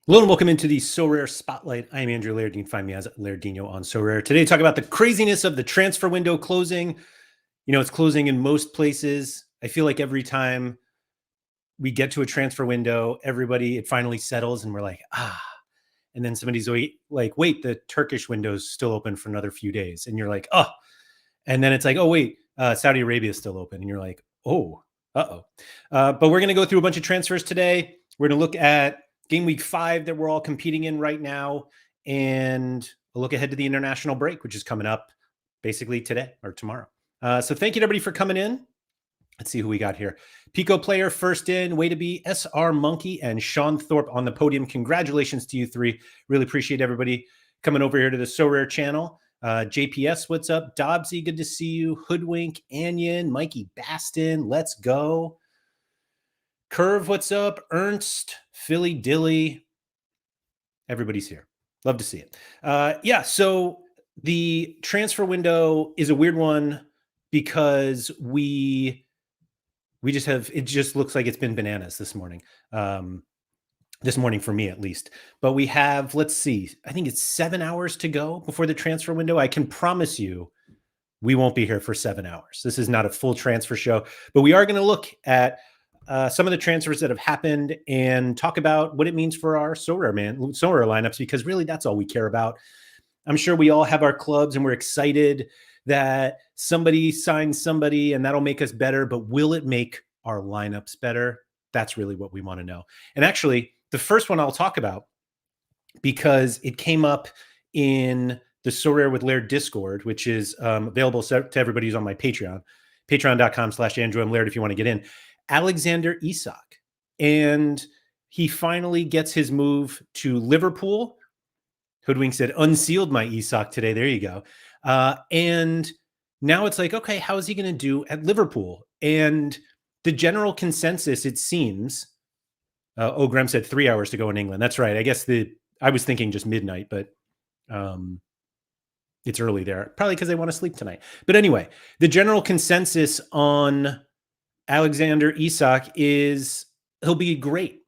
Hello and welcome into the Sorare Spotlight. I am Andrew Laird. You can find me as Lairdino on Sorare. Today, talk about the craziness of the transfer window closing. You know, it's closing in most places. I feel like every time we get to a transfer window, it finally settles and we're like, and then somebody's like, wait, the Turkish window's still open for another few days. And you're like, oh, and then it's like, oh, wait, Saudi Arabia is still open. And you're like, oh, uh-oh. But we're going to go through a bunch of transfers today. We're going to look at Gameweek 5 that we're all competing in right now, and a look ahead to the international break, which is coming up basically today or tomorrow. So thank you to everybody for coming in. Let's see who we got here. Pico player first in, way to be SR Monkey and Sean Thorpe on the podium. Congratulations to you three. Really appreciate everybody coming over here to the Sorare channel. JPS, what's up? Dobbsy, good to see you. Hoodwink, Anyon, Mikey Baston, let's go. Curve, what's up? Ernst, Philly Dilly. Everybody's here. Love to see it. So the transfer window is a weird one because we just have, it just looks like it's been bananas this morning. This morning for me at least. But we have, let's see, I think it's 7 hours to go before the transfer window. I can promise you we won't be here for 7 hours. This is not a full transfer show, but we are going to look at some of the transfers that have happened and talk about what it means for our Sorare lineups, because really that's all we care about. I'm sure we all have our clubs and we're excited that somebody signs somebody and that'll make us better, but will it make our lineups better? That's really what we want to know. And actually, the first one I'll talk about, because it came up in the Sorare with Laird Discord, which is available to everybody who's on my Patreon, patreon.com/Andrew M. Laird if you want to get in. Alexander Isak. And he finally gets his move to Liverpool. Hoodwink said, unsealed my Isak today. There you go. And now it's like, okay, how is he going to do at Liverpool? And the general consensus, it seems, Graham said 3 hours to go in England. That's right. I guess I was thinking just midnight, but it's early there. Probably because they want to sleep tonight. But anyway, the general consensus on Alexander Isak is he'll be great.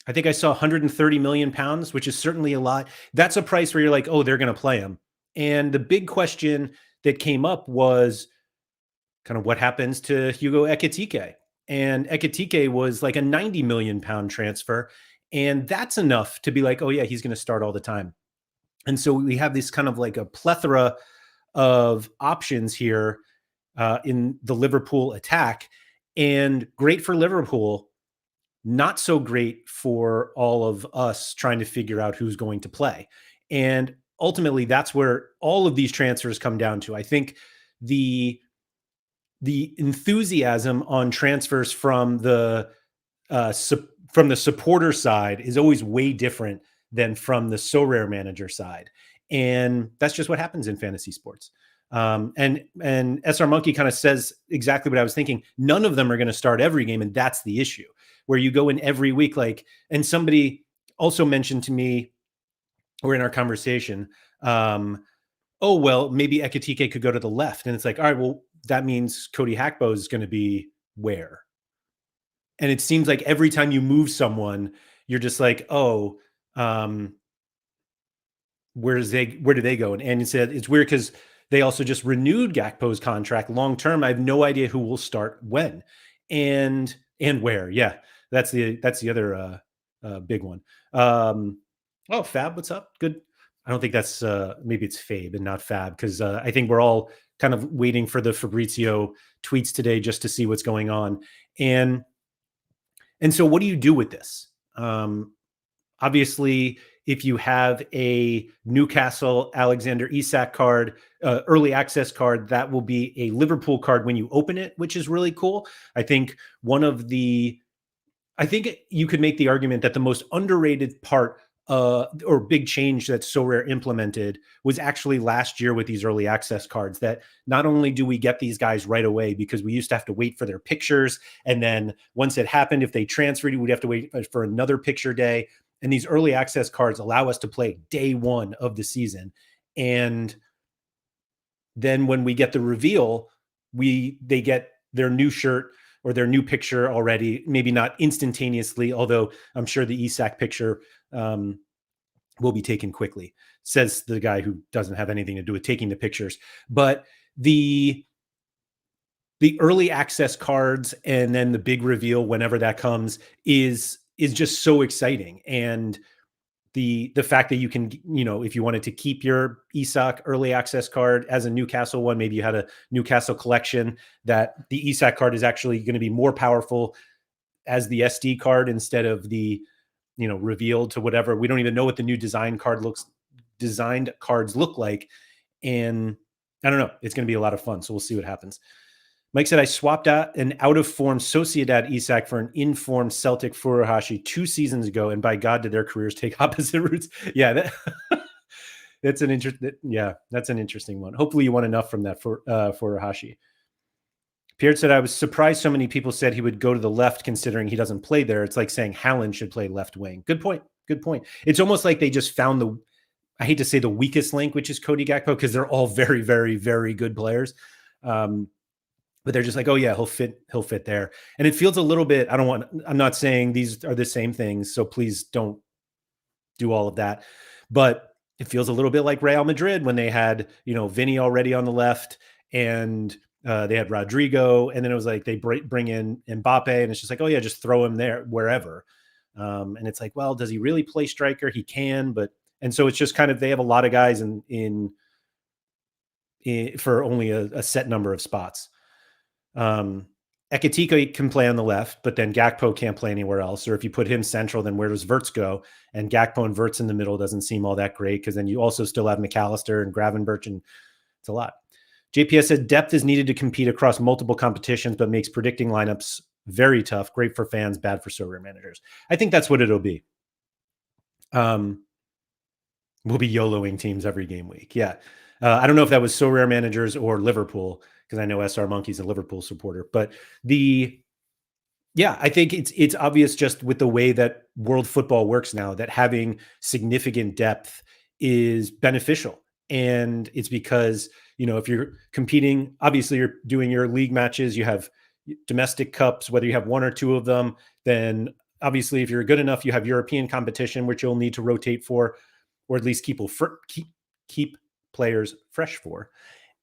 I think I saw 130 million pounds, which is certainly a lot. That's a price where you're like, oh, they're going to play him. And the big question that came up was kind of what happens to Hugo Ekitike. And Ekitike was like a 90 million pound transfer. And that's enough to be like, oh yeah, he's going to start all the time. And so we have this kind of like a plethora of options here in the Liverpool attack. And great for Liverpool, not so great for all of us trying to figure out who's going to play. And ultimately, that's where all of these transfers come down to. I think the enthusiasm on transfers from the supporter side is always way different than from the Sorare manager side. And that's just what happens in fantasy sports. And SR Monkey kind of says exactly what I was thinking. None of them are going to start every game. And that's the issue where you go in every week. And somebody also mentioned to me, or in our conversation, oh, well, maybe Ekitike could go to the left. And it's like, all right, well, that means Cody Hackbo is going to be where? And it seems like every time you move someone, you're just like, oh, where do they go? And he said, it's weird because they also just renewed Gakpo's contract long-term. I have no idea who will start when and where. Yeah, that's the other big one. Oh, Fab, what's up? Good. I don't think that's maybe it's Fabe and not Fab, because I think we're all kind of waiting for the Fabrizio tweets today just to see what's going on. And so what do you do with this? Obviously, if you have a Newcastle Alexander Isak card, early access card, that will be a Liverpool card when you open it, which is really cool. I think you could make the argument that the most underrated part or big change that Sorare implemented was actually last year with these early access cards, that not only do we get these guys right away, because we used to have to wait for their pictures. And then once it happened, if they transferred, we'd have to wait for another picture day. And these early access cards allow us to play day one of the season. And then when we get the reveal, they get their new shirt or their new picture already, maybe not instantaneously, although I'm sure the Isak picture will be taken quickly, says the guy who doesn't have anything to do with taking the pictures. But the early access cards and then the big reveal whenever that comes is just so exciting. And the fact that you can, if you wanted to keep your Isak early access card as a Newcastle one, maybe you had a Newcastle collection, that the Isak card is actually going to be more powerful as the SD card instead of the, revealed to whatever. We don't even know what the new designed cards look like. And I don't know, it's going to be a lot of fun. So we'll see what happens. Mike said, I swapped out an out-of-form Sociedad Isak for an in-form Celtic Furuhashi 2 seasons ago, and by God, did their careers take opposite routes. Yeah, that's an interesting one. Hopefully you won enough from that for Furuhashi. Pierre said, I was surprised so many people said he would go to the left considering he doesn't play there. It's like saying Haaland should play left wing. Good point. It's almost like they just found I hate to say the weakest link, which is Cody Gakpo, because they're all very, very, very good players. But they're just like, oh yeah, he'll fit there. And it feels a little bit, I'm not saying these are the same things, so please don't do all of that. But it feels a little bit like Real Madrid when they had, Vinny already on the left, and they had Rodrigo, and then it was like they bring in Mbappe, and it's just like, oh yeah, just throw him there wherever. And it's like, well, does he really play striker? He can, and so it's just kind of, they have a lot of guys in for only a set number of spots. Ekitike can play on the left, but then Gakpo can't play anywhere else. Or if you put him central, then where does Wirtz go? And Gakpo and Wirtz in the middle doesn't seem all that great, because then you also still have McAllister and Gravenberch, and it's a lot. JPS said depth is needed to compete across multiple competitions, but makes predicting lineups very tough. Great for fans, bad for Sorare managers. I think that's what it'll be. We'll be YOLOing teams every game week. Yeah. I don't know if that was Sorare managers or Liverpool, because I know SR Monkey's a Liverpool supporter. But I think it's obvious just with the way that world football works now, that having significant depth is beneficial. And it's because, if you're competing, obviously you're doing your league matches, you have domestic cups, whether you have one or two of them, then obviously if you're good enough, you have European competition, which you'll need to rotate for, or at least keep players fresh for.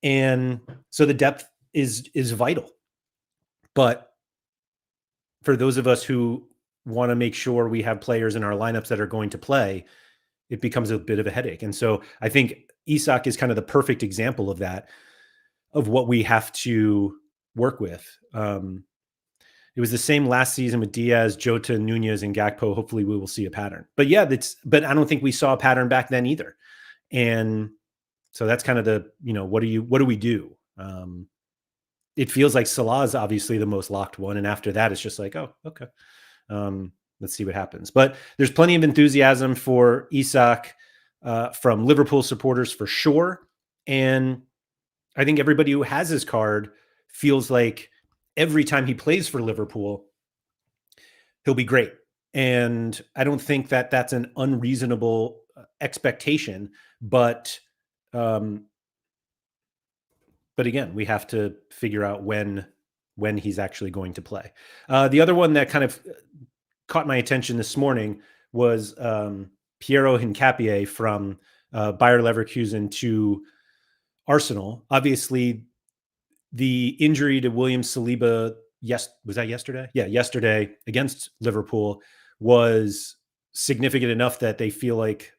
And so the depth is vital. But for those of us who want to make sure we have players in our lineups that are going to play, it becomes a bit of a headache. And so I think Isak is kind of the perfect example of that, of what we have to work with. It was the same last season with Diaz, Jota, Nunez, and Gakpo. Hopefully we will see a pattern. But yeah, but I don't think we saw a pattern back then either. And so that's kind of the, what do we do? It feels like Salah is obviously the most locked one. And after that, it's just like, oh, okay. Let's see what happens. But there's plenty of enthusiasm for Isak from Liverpool supporters for sure. And I think everybody who has his card feels like every time he plays for Liverpool, he'll be great. And I don't think that that's an unreasonable expectation, but again, we have to figure out when he's actually going to play. The other one that kind of caught my attention this morning was Piero Hincapié from Bayer Leverkusen to Arsenal. Obviously, the injury to William Saliba, was that yesterday? Yeah, yesterday against Liverpool was significant enough that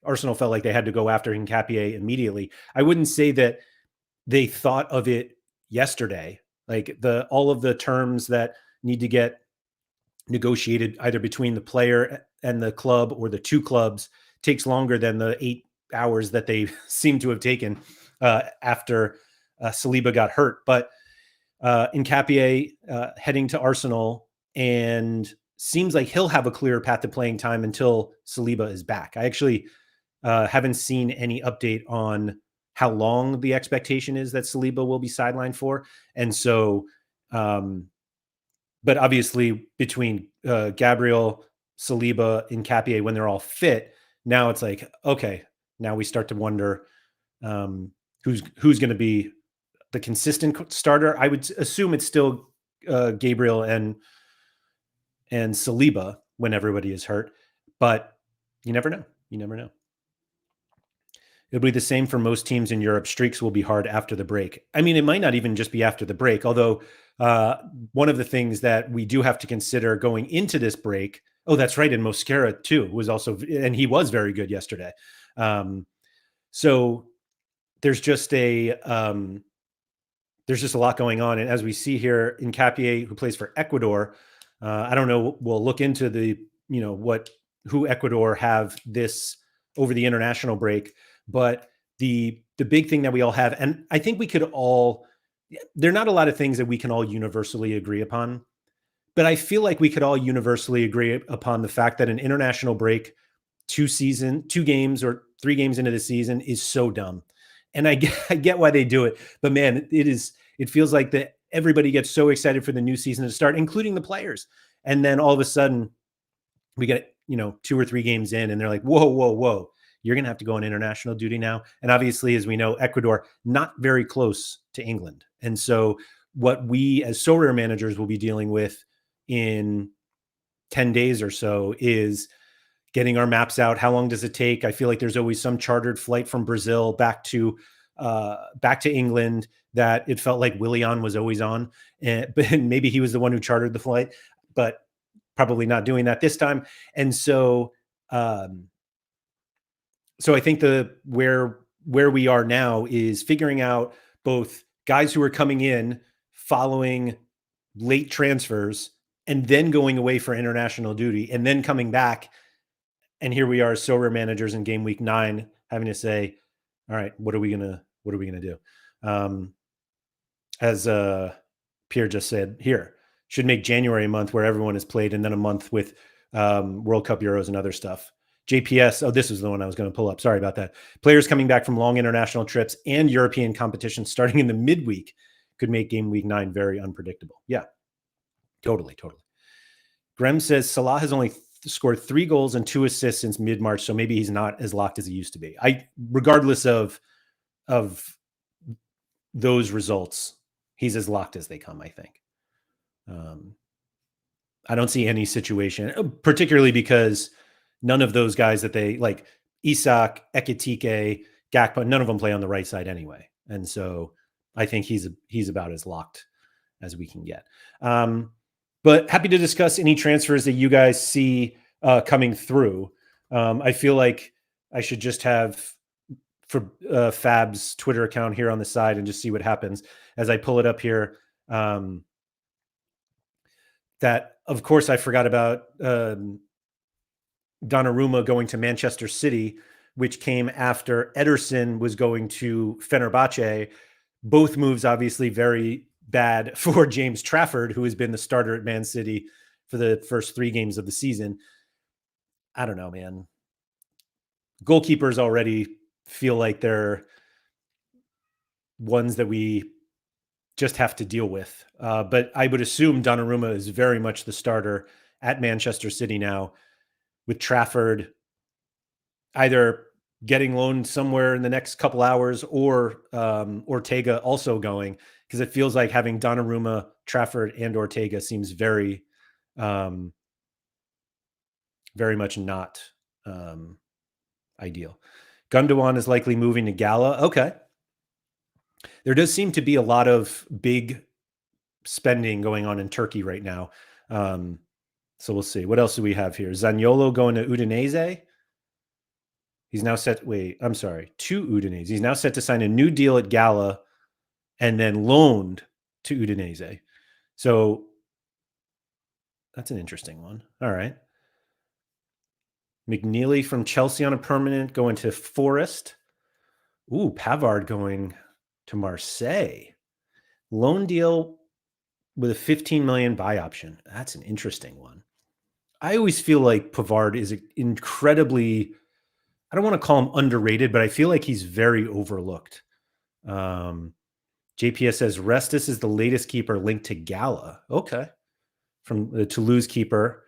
Arsenal felt like they had to go after Hincapié immediately. I wouldn't say that they thought of it yesterday. Like all of the terms that need to get negotiated either between the player and the club or the two clubs takes longer than the 8 hours that they seem to have taken after Saliba got hurt. But Hincapié heading to Arsenal, and seems like he'll have a clear path to playing time until Saliba is back. I actually haven't seen any update on how long the expectation is that Saliba will be sidelined for. And so, but obviously between Gabriel, Saliba, and Hincapié, when they're all fit, now it's like, okay, now we start to wonder who's going to be the consistent starter. I would assume it's still Gabriel and Saliba when everybody is hurt. But You never know. You never know. It'll be the same for most teams in Europe. Streaks will be hard after the break. I mean, it might not even just be after the break, although one of the things that we do have to consider going into this break. Oh, that's right. And Mosquera too was also, and he was very good yesterday. So there's just a lot going on. And as we see here, Hincapié, who plays for Ecuador, I don't know. We'll look into the, who Ecuador have this over the international break, but the big thing that we all have, and I think we could all, there are not a lot of things that we can all universally agree upon, but I feel like we could all universally agree upon the fact that an international break, 2 games or 3 games into the season is so dumb. And I get why they do it, but man, it feels like that everybody gets so excited for the new season to start, including the players. And then all of a sudden we get, 2 or 3 games in and they're like, whoa, you're going to have to go on international duty now. And obviously, as we know, Ecuador, not very close to England. And so what we as Sorare managers will be dealing with in 10 days or so is getting our maps out. How long does it take? I feel like there's always some chartered flight from Brazil back to England that it felt like Willian was always on. But maybe he was the one who chartered the flight, but probably not doing that this time. And so, so I think where we are now is figuring out both guys who are coming in following late transfers and then going away for international duty and then coming back. And here we are as Sorare managers in game week 9 having to say, all right, what are we gonna do? As Piero just said here, should make January a month where everyone is played and then a month with World Cup Euros and other stuff. JPS, oh, this is the one I was going to pull up. Sorry about that. Players coming back from long international trips and European competitions starting in the midweek could make game week 9 very unpredictable. Yeah, totally. Grem says Salah has only scored 3 goals and 2 assists since mid-March, so maybe he's not as locked as he used to be. Regardless of those results, he's as locked as they come, I think. I don't see any situation, particularly because none of those guys that they like, Isak, Ekitike, Gakpo, none of them play on the right side anyway. And so I think he's about as locked as we can get. But happy to discuss any transfers that you guys see coming through. I feel like I should just have for Fab's Twitter account here on the side and just see what happens as I pull it up here. That, of course, I forgot about Donnarumma going to Manchester City, which came after Ederson was going to Fenerbahce. Both moves obviously very bad for James Trafford, who has been the starter at Man City for the first 3 games of the season. I don't know, man. Goalkeepers already feel like they're ones that we just have to deal with. But I would assume Donnarumma is very much the starter at Manchester City now, with Trafford either getting loaned somewhere in the next couple hours or Ortega also going, because it feels like having Donnarumma, Trafford, and Ortega seems very, very much not ideal. Gundogan is likely moving to Gala. Okay. There does seem to be a lot of big spending going on in Turkey right now. So we'll see. What else do we have here? Zaniolo going to Udinese. He's now set. Wait, I'm sorry. To Udinese. He's now set to sign a new deal at Gala and then loaned to Udinese. So that's an interesting one. All right. McNeely from Chelsea on a permanent going to Forest. Ooh, Pavard going to Marseille. Loan deal with a 15 million buy option. That's an interesting one. I always feel like Pavard is incredibly, I don't want to call him underrated, but I feel like he's very overlooked. JPS says Restis is the latest keeper linked to Gala. Okay. From the Toulouse keeper.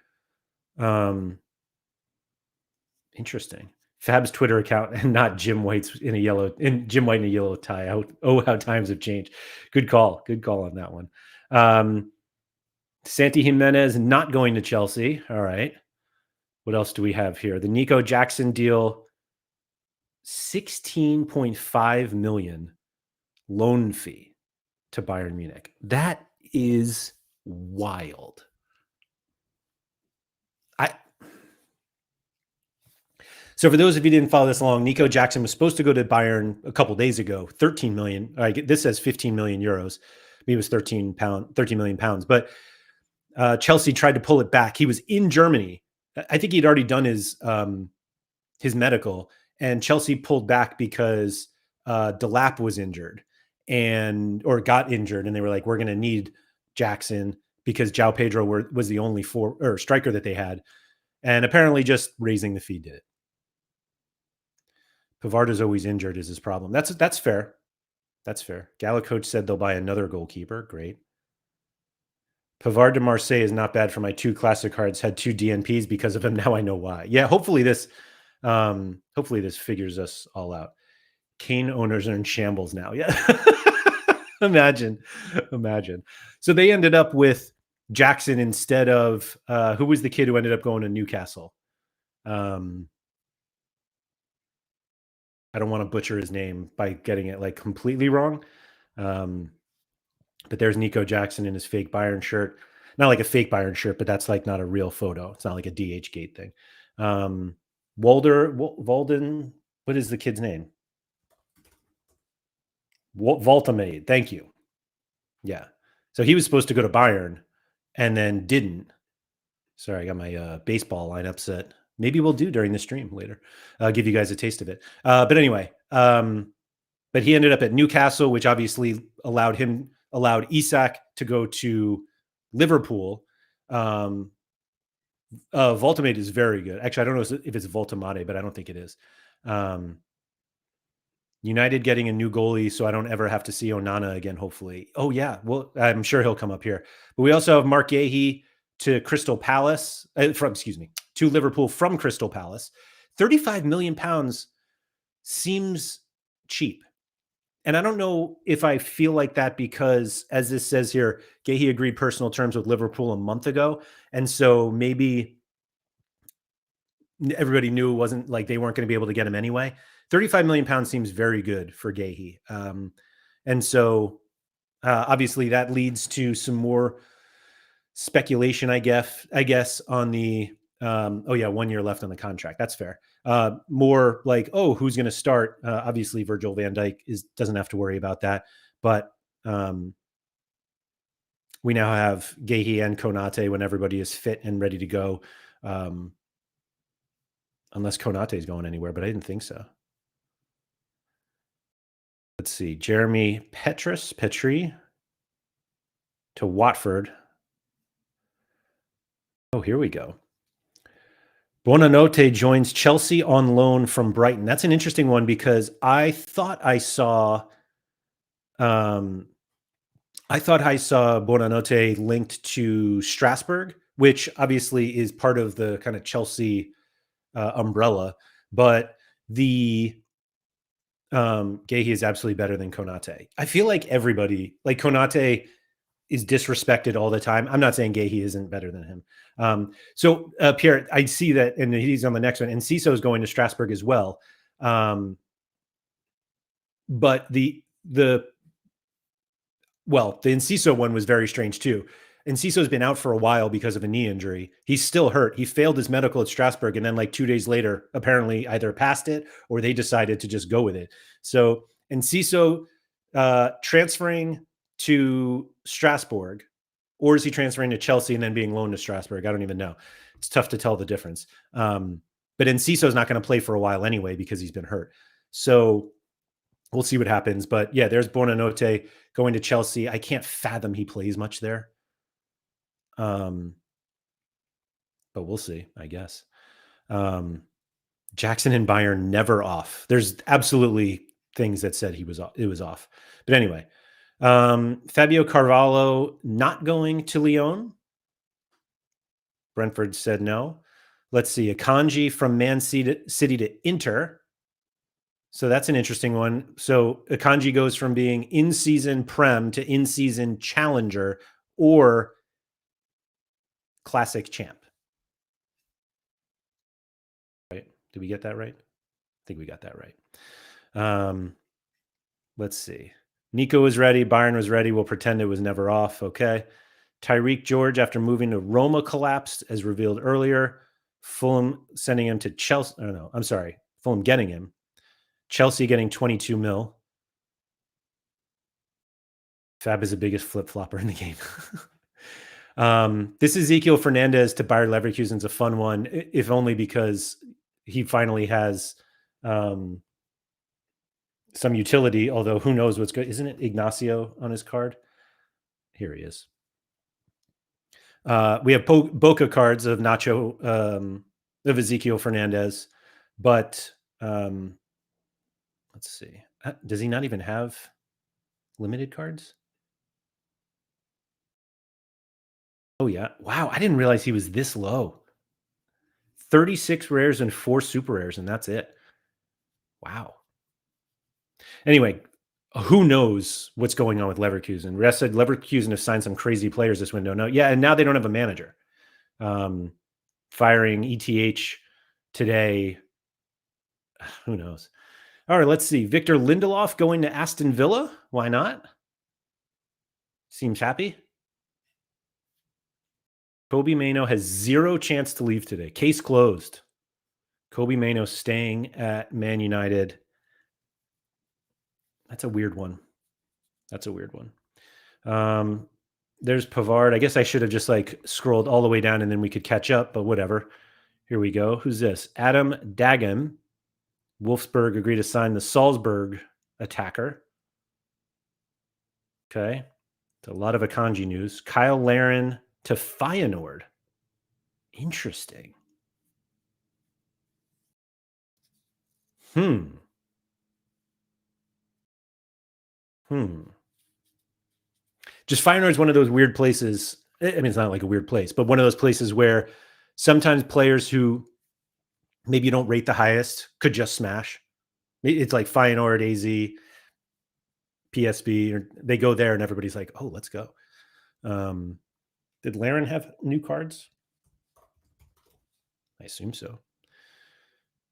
Interesting. Fab's Twitter account and not Jim White's in a yellow tie. How times have changed. Good call on that one. Santi Jimenez not going to Chelsea. All right. What else do we have here? The Nico Jackson deal, 16.5 million loan fee to Bayern Munich. That is wild. So for those of you who didn't follow this along, Nico Jackson was supposed to go to Bayern a couple days ago, 13 million. This says 15 million euros. Maybe it was 13 million pounds. But Chelsea tried to pull it back. He was in Germany. I think he'd already done his medical, and Chelsea pulled back because Delap was injured or got injured, and they were like, "We're going to need Jackson," because João Pedro was the only striker that they had, and apparently just raising the fee did it. Pavard's always injured is his problem. That's fair. That's fair. Gala coach said they'll buy another goalkeeper. Great. Pavard de Marseille is not bad for my 2 classic cards. Had 2 DNPs because of him. Now I know why. Yeah, hopefully this figures us all out. Kane owners are in shambles now. Yeah. Imagine. So they ended up with Jackson instead of who was the kid who ended up going to Newcastle? I don't want to butcher his name by getting it like completely wrong. But there's Nico Jackson in his fake Bayern shirt. Not like a fake Bayern shirt, but that's like not a real photo. It's not like a DH gate thing. Walden, what is the kid's name? Voltamade. Thank you. Yeah. So he was supposed to go to Bayern and then didn't. Sorry, I got my baseball lineup set. Maybe we'll do during the stream later. I'll give you guys a taste of it. But anyway, but he ended up at Newcastle, which obviously allowed Isak to go to Liverpool. Voltamade is very good. Actually, I don't know if it's Voltamade, but I don't think it is. United getting a new goalie, so I don't ever have to see Onana again, hopefully. Oh, yeah. Well, I'm sure he'll come up here. But we also have Mark Gahey to Crystal Palace, to Liverpool from Crystal Palace. 35 million pounds seems cheap. And I don't know if I feel like that because, as this says here, Gahey agreed personal terms with Liverpool a month ago. And so maybe everybody knew it wasn't like they weren't going to be able to get him anyway. 35 million pounds seems very good for Gahey. And so obviously that leads to some more speculation, I guess on the, 1 year left on the contract. That's fair. More like, who's going to start? Obviously Virgil van Dijk doesn't have to worry about that, but we now have Gahey and Konate when everybody is fit and ready to go. Unless Konate is going anywhere, but I didn't think so. Let's see. Jeremy Petrie to Watford. Oh, here we go. Buonanotte joins Chelsea on loan from Brighton. That's an interesting one because I thought I saw Buonanotte linked to Strasbourg, which obviously is part of the kind of Chelsea umbrella. But the Gahey is absolutely better than Konate. I feel like everybody, like Konate, is disrespected all the time. I'm not saying Gahey isn't better than him. So Pierre, I see that, and he's on the next one. And Ciso is going to Strasbourg as well. But the Enciso one was very strange too. Enciso's been out for a while because of a knee injury. He's still hurt. He failed his medical at Strasbourg, and then like 2 days later, apparently either passed it or they decided to just go with it. So Enciso transferring to Strasbourg, or is he transferring to Chelsea and then being loaned to Strasbourg? I don't even know. It's tough to tell the difference. But Enciso's not going to play for a while anyway because he's been hurt. So we'll see what happens. But yeah, there's Buonanotte going to Chelsea. I can't fathom he plays much there. But we'll see, I guess. Jackson and Bayern never off. There's absolutely things that said it was off. But anyway, Fabio Carvalho not going to Lyon. Brentford said no. Let's see. Akanji from Man City to Inter. So that's an interesting one. So Akanji goes from being in-season Prem to in-season Challenger or Classic Champ. Did we get that right? I think we got that right. Let's see. Nico was ready. Byron was ready. We'll pretend it was never off. Okay. Tyreek George, after moving to Roma, collapsed as revealed earlier. Fulham sending him to Chelsea. Oh, no, I'm sorry. Fulham getting him. Chelsea getting 22 mil. Fab is the biggest flip-flopper in the game. This Ezekiel Fernandez to Bayer Leverkusen is a fun one, if only because he finally has some utility, although who knows what's good. Isn't it Ignacio on his card? Here he is. We have Boca cards of Nacho, of Ezekiel Fernandez, but let's see. Does he not even have limited cards? Oh, yeah. Wow. I didn't realize he was this low. 36 rares and 4 super rares, and that's it. Wow. Anyway, who knows what's going on with Leverkusen? Rest said Leverkusen have signed some crazy players this window. No, yeah, and now they don't have a manager. Firing ETH today. Who knows? All right, let's see. Victor Lindelof going to Aston Villa. Why not? Seems happy. Kobe Mano has 0 chance to leave today. Case closed. Kobe Mano staying at Man United. That's a weird one. There's Pavard. I guess I should have just like scrolled all the way down and then we could catch up, but whatever. Here we go. Who's this? Adam Dagen. Wolfsburg agreed to sign the Salzburg attacker. Okay. It's a lot of Akanji news. Kyle Larin to Feyenoord. Interesting. Just Feyenoord is one of those weird places. I mean, it's not like a weird place, but one of those places where sometimes players who maybe you don't rate the highest could just smash. It's like Feyenoord, AZ, PSB, or they go there and everybody's like, oh, let's go. Did Larin have new cards? I assume so.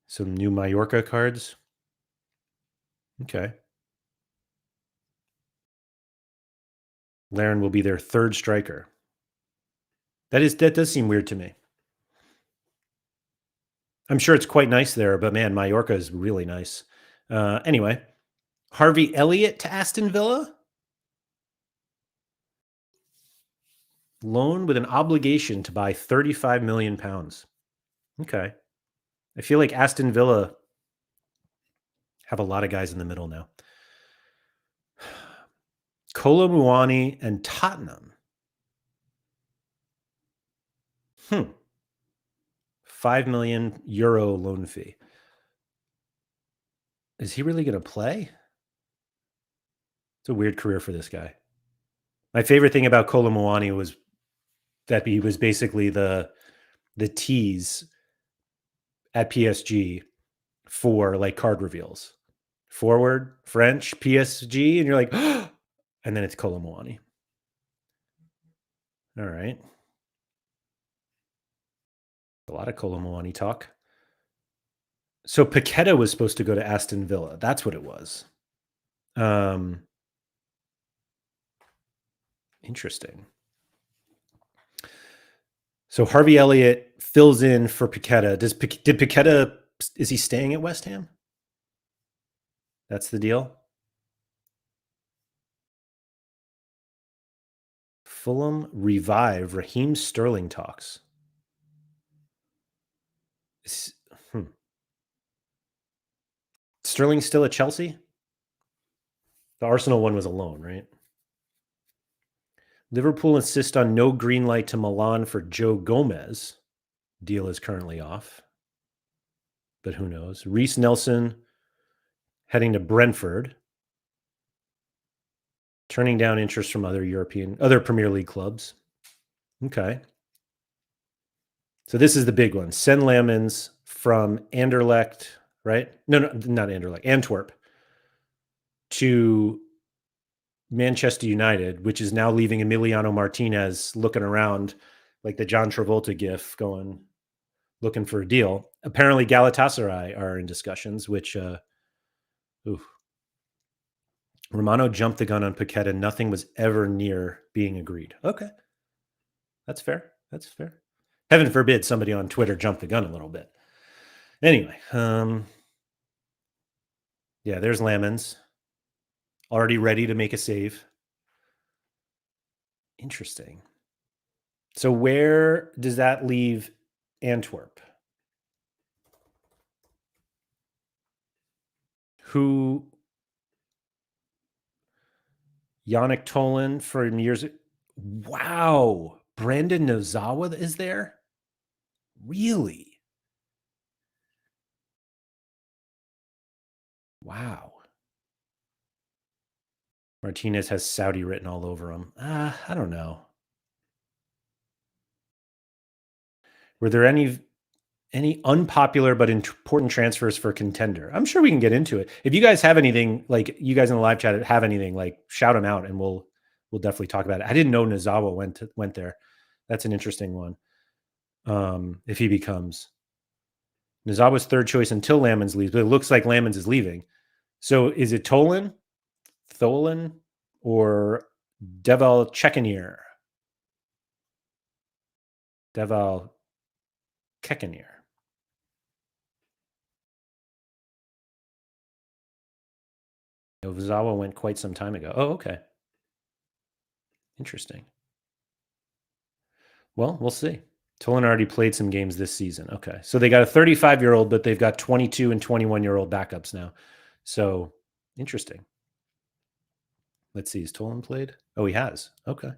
Some new Mallorca cards. Okay. Larin will be their 3rd striker. That does seem weird to me. I'm sure it's quite nice there, but man, Mallorca is really nice. Anyway, Harvey Elliott to Aston Villa. Loan with an obligation to buy 35 million pounds. Okay. I feel like Aston Villa have a lot of guys in the middle now. Kolo Muani and Tottenham. 5 million euro loan fee. Is he really going to play? It's a weird career for this guy. My favorite thing about Kolo Muani was that he was basically the tease at PSG for like card reveals. Forward, French, PSG, and you're like, and then it's Kolo Muani. All right. A lot of Kolo Muani talk. So Paqueta was supposed to go to Aston Villa. That's what it was. Interesting. So Harvey Elliott fills in for Paqueta. Did Paqueta, is he staying at West Ham? That's the deal. Fulham revive Raheem Sterling talks. Sterling still at Chelsea? The Arsenal one was a loan, right? Liverpool insist on no green light to Milan for Joe Gomez. Deal is currently off, but who knows? Reece Nelson heading to Brentford. Turning down interest from other Premier League clubs. Okay. So this is the big one. Sen Lamens from Anderlecht, right? No, not Anderlecht, Antwerp to Manchester United, which is now leaving Emiliano Martinez looking around like the John Travolta gif going, looking for a deal. Apparently Galatasaray are in discussions, which Romano jumped the gun on Paqueta. Nothing was ever near being agreed. Okay. That's fair. That's fair. Heaven forbid somebody on Twitter jumped the gun a little bit. Anyway, yeah, there's Lamens already ready to make a save. Interesting. So where does that leave Antwerp? Who Yannick Tolan for years? Wow. Brandon Nozawa is there? Really? Wow. Martinez has Saudi written all over him. I don't know. Were there any unpopular but important transfers for Contender? I'm sure we can get into it. If you guys have anything, like you guys in the live chat have anything, like shout them out and we'll definitely talk about it. I didn't know Nozawa went there. That's an interesting one. If he becomes Nozawa's third choice until Lamens leaves, but it looks like Lamens is leaving. So is it Tholen, or Deval Chekanier? Deval Kekanier. Nozawa went quite some time ago. Oh, okay. Interesting. Well, we'll see. Tolan already played some games this season. Okay. So they got a 35-year-old, but they've got 22 and 21-year-old backups now. So interesting. Let's see. Has Tolan played? Oh, he has. Okay.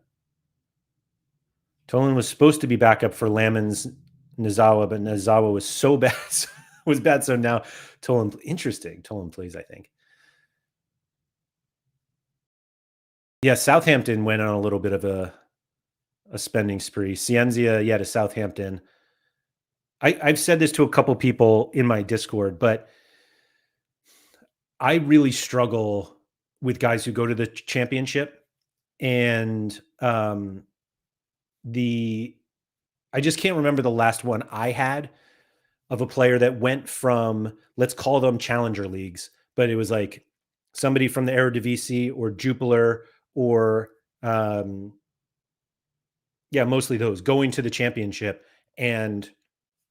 Tolan was supposed to be backup for Lamens Nozawa, but Nozawa was so bad. Was bad. So now Tolan, interesting. Tolan plays, I think. Yeah, Southampton went on a little bit of a spending spree. Cienzia, to Southampton. I've said this to a couple people in my Discord, but I really struggle with guys who go to the championship, and I just can't remember the last one I had of a player that went from, let's call them challenger leagues, but it was like somebody from the Eredivisie or Jupiler or mostly those, going to the championship and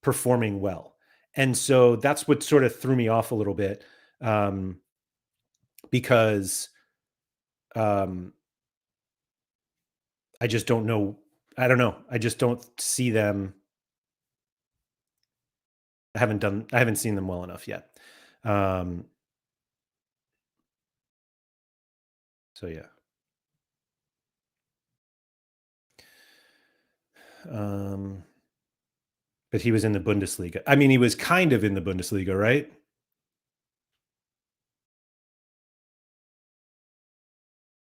performing well. And so that's what sort of threw me off a little bit, because I just don't know. I don't know. I just don't see them. I haven't seen them well enough yet. So yeah. But he was in the Bundesliga. I mean, he was kind of in the Bundesliga, right?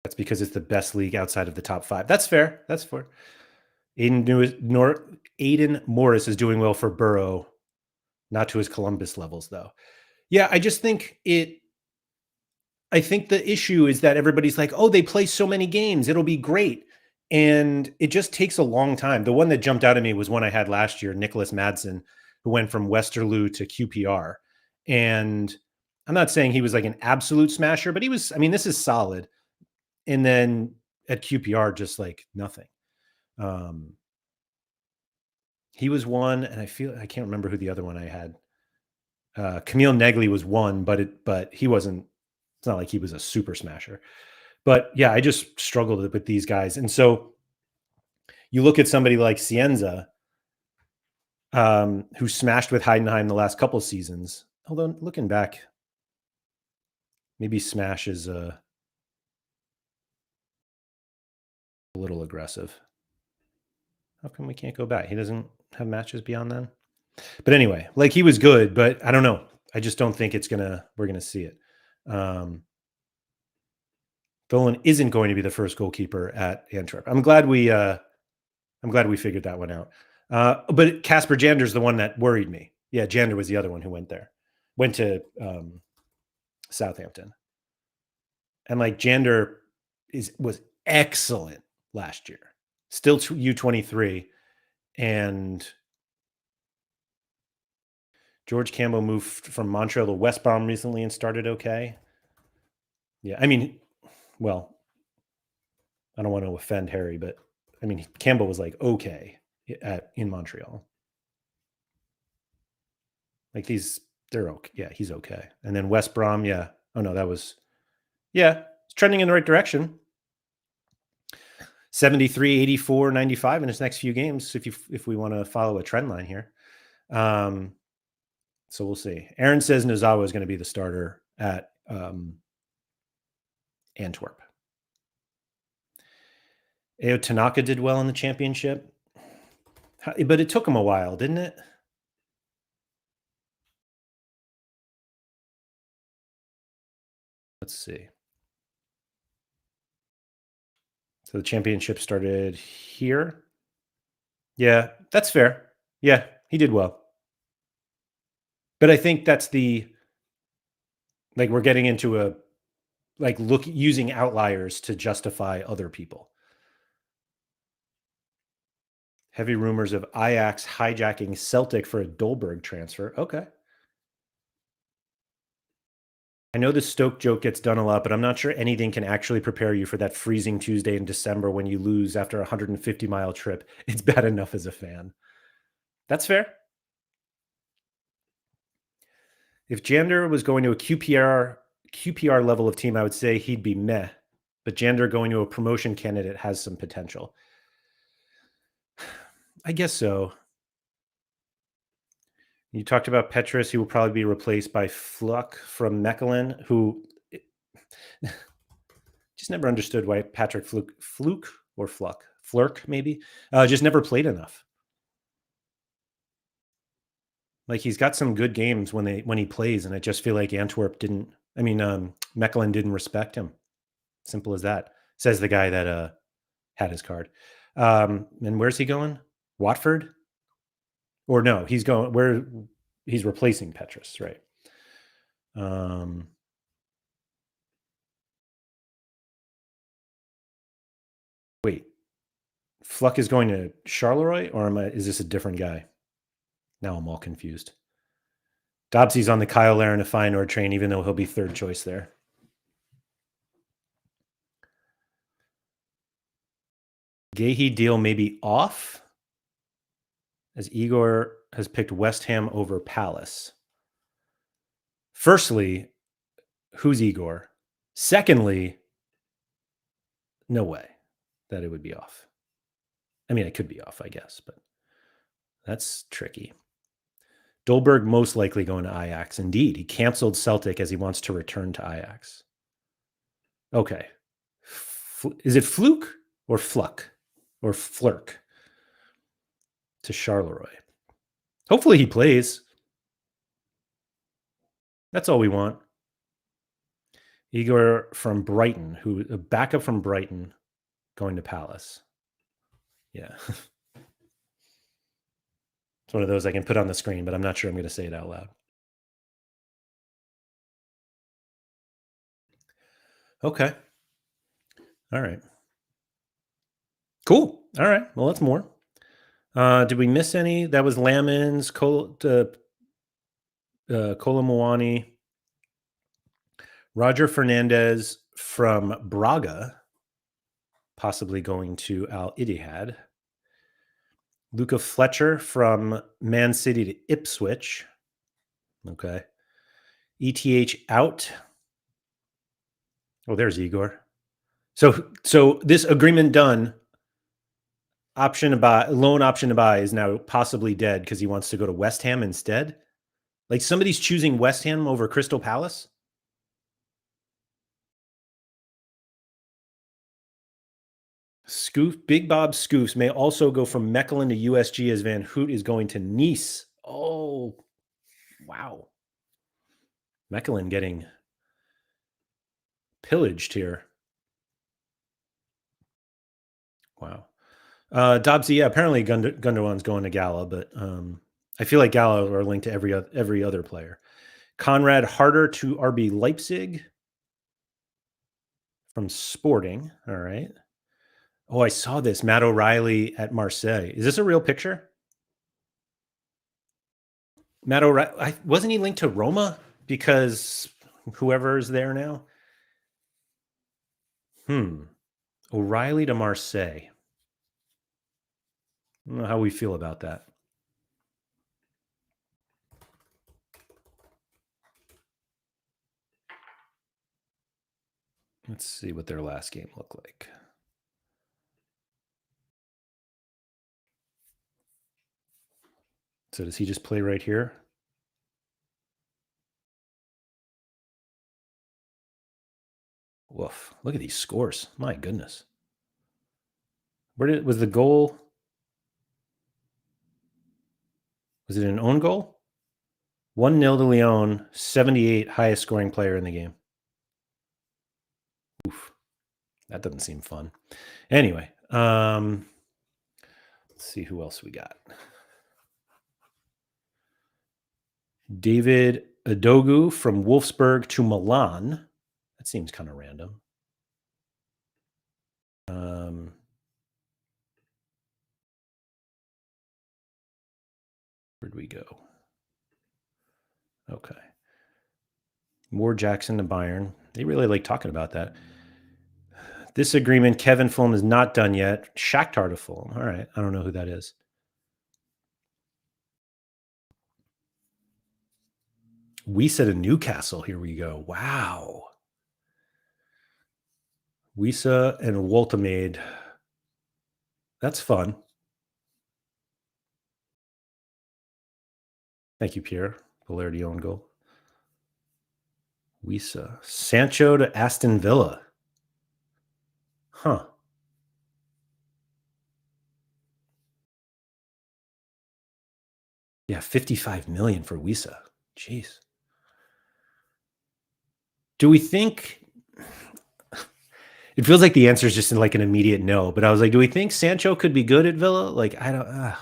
That's because it's the best league outside of the top 5. That's fair. That's fair. Aiden Morris is doing well for Borough, not to his Columbus levels, though. Yeah, I just think I think the issue is that everybody's like, oh, they play so many games, it'll be great. And it just takes a long time. The one that jumped out at me was one I had last year, Nicholas Madsen, who went from Westerlo to QPR. And I'm not saying he was like an absolute smasher, but he was, I mean, this is solid. And then at QPR, just like nothing. He was one, and I can't remember who the other one I had. Camille Negley was one, but he wasn't. It's not like he was a super smasher. But yeah, I just struggled with these guys, and so you look at somebody like Cienza, who smashed with Heidenheim the last couple of seasons. Although looking back, maybe smash is a little aggressive. How come we can't go back? He doesn't have matches beyond then. But anyway, like he was good, but I don't know. I just don't think we're gonna see it. Dolan isn't going to be the first goalkeeper at Antwerp. I'm glad we figured that one out. But Casper Jander's the one that worried me. Yeah, Jander was the other one who went to Southampton. And like Jander was excellent last year. Still U23, and George Campbell moved from Montreal to West Brom recently and started okay. Yeah, I mean, well, I don't want to offend Harry, but I mean, Campbell was like okay in Montreal. Like they're okay. Yeah, he's okay. And then West Brom, yeah. Oh no, it's trending in the right direction. 73, 84, 95 in his next few games, if we want to follow a trend line here. So we'll see. Aaron says Nozawa is going to be the starter at Antwerp. Ao Tanaka did well in the championship, but it took him a while, didn't it? Let's see. So the championship started here. Yeah, that's fair. Yeah, he did well. But I think that's we're getting into using outliers to justify other people. Heavy rumors of Ajax hijacking Celtic for a Dolberg transfer. Okay. I know the Stoke joke gets done a lot, but I'm not sure anything can actually prepare you for that freezing Tuesday in December when you lose after a 150-mile trip. It's bad enough as a fan. That's fair. If Jander was going to a QPR level of team, I would say he'd be meh. But Jander going to a promotion candidate has some potential. I guess so. You talked about Petrus. He will probably be replaced by Fluck from Mechelen, who just never understood why Patrick Fluke or Flurk maybe, just never played enough. Like he's got some good games when he plays, and I just feel like Antwerp didn't. I mean, Mechelen didn't respect him. Simple as that. Says the guy that had his card. And where's he going? Watford? Or no, he's going where he's replacing Petrus, right? Wait, Fluck is going to Charleroi, or is this a different guy? Now I'm all confused. Dobbsy's on the Kyle Larin to Feyenoord train, even though he'll be third choice there. Gahey deal may be off, as Igor has picked West Ham over Palace. Firstly, who's Igor? Secondly, no way that it would be off. I mean, it could be off, I guess, but that's tricky. Dolberg most likely going to Ajax. Indeed, he canceled Celtic as he wants to return to Ajax. Okay. Is it Fluke or Fluck or Flurk to Charleroi? Hopefully he plays. That's all we want. Igor from Brighton, a backup from Brighton, going to Palace. Yeah. It's one of those I can put on the screen, but I'm not sure I'm going to say it out loud. Okay. All right. Cool. All right. Well, that's more. Did we miss any? That was Lamins, Kolomoani, Roger Fernandez from Braga, possibly going to Al Ittihad. Luca Fletcher from Man City to Ipswich. Okay. ETH out. Oh, there's Igor. So this agreement done. Loan option to buy is now possibly dead because he wants to go to West Ham instead. Like somebody's choosing West Ham over Crystal Palace. Big Bob Scoofs may also go from Mechelen to USG as Van Hoot is going to Nice. Oh, wow. Mechelen getting pillaged here. Wow. Dobbsy, yeah, apparently Gundogan's going to Gala, but I feel like Gala are linked to every other player. Conrad Harder to RB Leipzig from Sporting. All right. Oh, I saw this. Matt O'Reilly at Marseille. Is this a real picture? Matt O'Reilly, wasn't he linked to Roma because whoever's there now? O'Reilly to Marseille. I don't know how we feel about that. Let's see what their last game looked like. So does he just play right here? Woof. Look at these scores. My goodness. Was the goal? Was it an own goal? 1-0 to Lyon, 78, highest scoring player in the game. Oof. That doesn't seem fun. Anyway, let's see who else we got. David Adogu from Wolfsburg to Milan. That seems kind of random. Where'd we go? Okay. Moore Jackson to Bayern. They really like talking about that. This agreement, Kevin Fulham is not done yet. Shakhtar to Fulham. All right. I don't know who that is. We said a Newcastle. Here we go. Wow. Wisa and Woltemade. That's fun. Thank you, Piero. Polarity own goal. Wisa. Sancho to Aston Villa. Huh. Yeah, 55 million for Wisa. Jeez. Do we think it feels like the answer is just like an immediate no, but I was like, do we think Sancho could be good at Villa? Like, I don't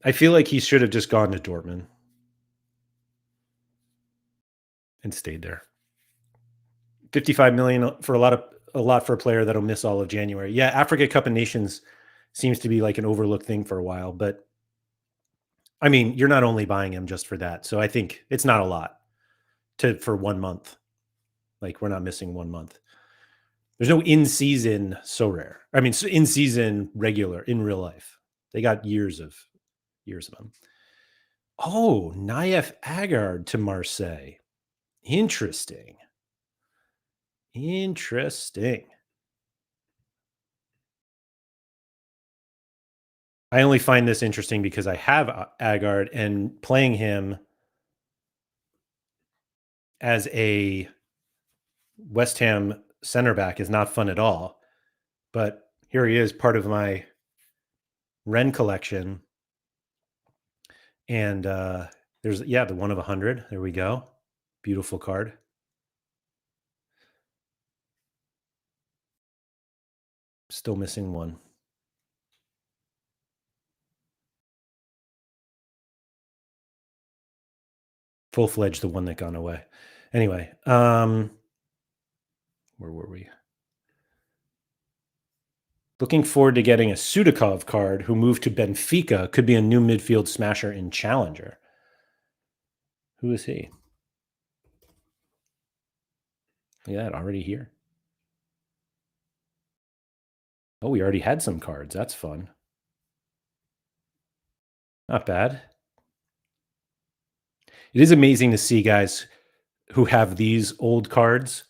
I feel like he should have just gone to Dortmund and stayed there. 55 million for a lot for a player that'll miss all of January. Yeah, Africa Cup of Nations seems to be like an overlooked thing for a while, but I mean, you're not only buying him just for that. So I think it's not a lot for 1 month. Like, we're not missing 1 month. There's no in-season Sorare. I mean, in-season regular in real life. They got years of them. Oh, Naif Agard to Marseille. Interesting. I only find this interesting because I have Agard, and playing him as a West Ham center back is not fun at all. But here he is, part of my Ren collection. And there's, the 1 of 100. There we go. Beautiful card. Still missing one. Full-fledged, the one that gone away. Anyway, where were we? Looking forward to getting a Sudakov card who moved to Benfica. Could be a new midfield smasher in Challenger. Who is he? Look at that, already here. Oh, we already had some cards. That's fun. Not bad. It is amazing to see guys who have these old cards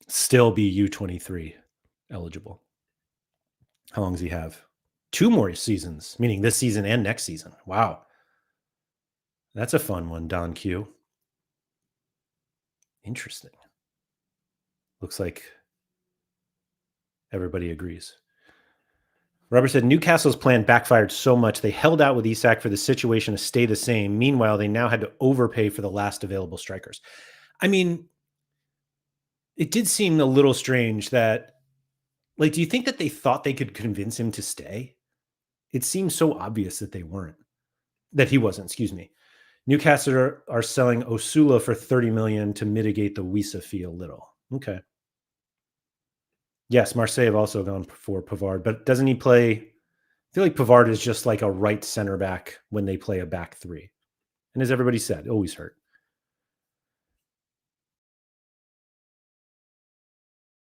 still be U23 eligible. How long does he have? 2 more seasons, meaning this season and next season. Wow. That's a fun one, Don Q. Interesting. Looks like everybody agrees. Robert said, Newcastle's plan backfired so much they held out with Isak for the situation to stay the same. Meanwhile, they now had to overpay for the last available strikers. I mean, it did seem a little strange that, like, do you think that they thought they could convince him to stay? It seems so obvious that he wasn't, excuse me. Newcastle are selling Osula for 30 million to mitigate the Wisa fee a little. Okay. Yes, Marseille have also gone for Pavard, but doesn't he play feel like Pavard is just like a right center back when they play a back three. And as everybody said, always hurt.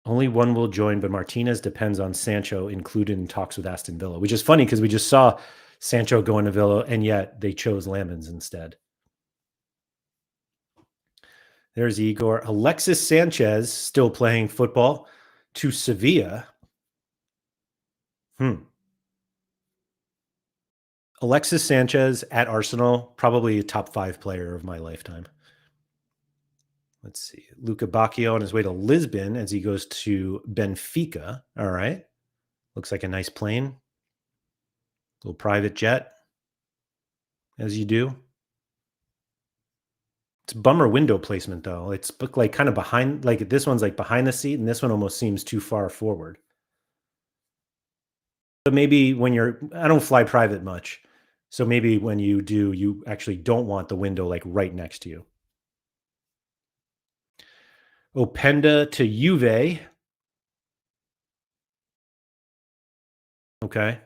Only one will join, but Martinez depends on Sancho included in talks with Aston Villa, which is funny because we just saw Sancho go into Villa, and yet they chose Lamens instead. There's Igor. Alexis Sanchez still playing football to Sevilla. Alexis Sanchez at Arsenal, probably a top 5 player of my lifetime. Let's see. Luca Bacchio on his way to Lisbon as he goes to Benfica. All right. Looks like a nice plane. Little private jet, as you do. It's bummer window placement, though. It's like kind of behind, like this one's like behind the seat, and this one almost seems too far forward. But maybe when I don't fly private much. So maybe when you do, you actually don't want the window like right next to you. Openda to Juve. Okay.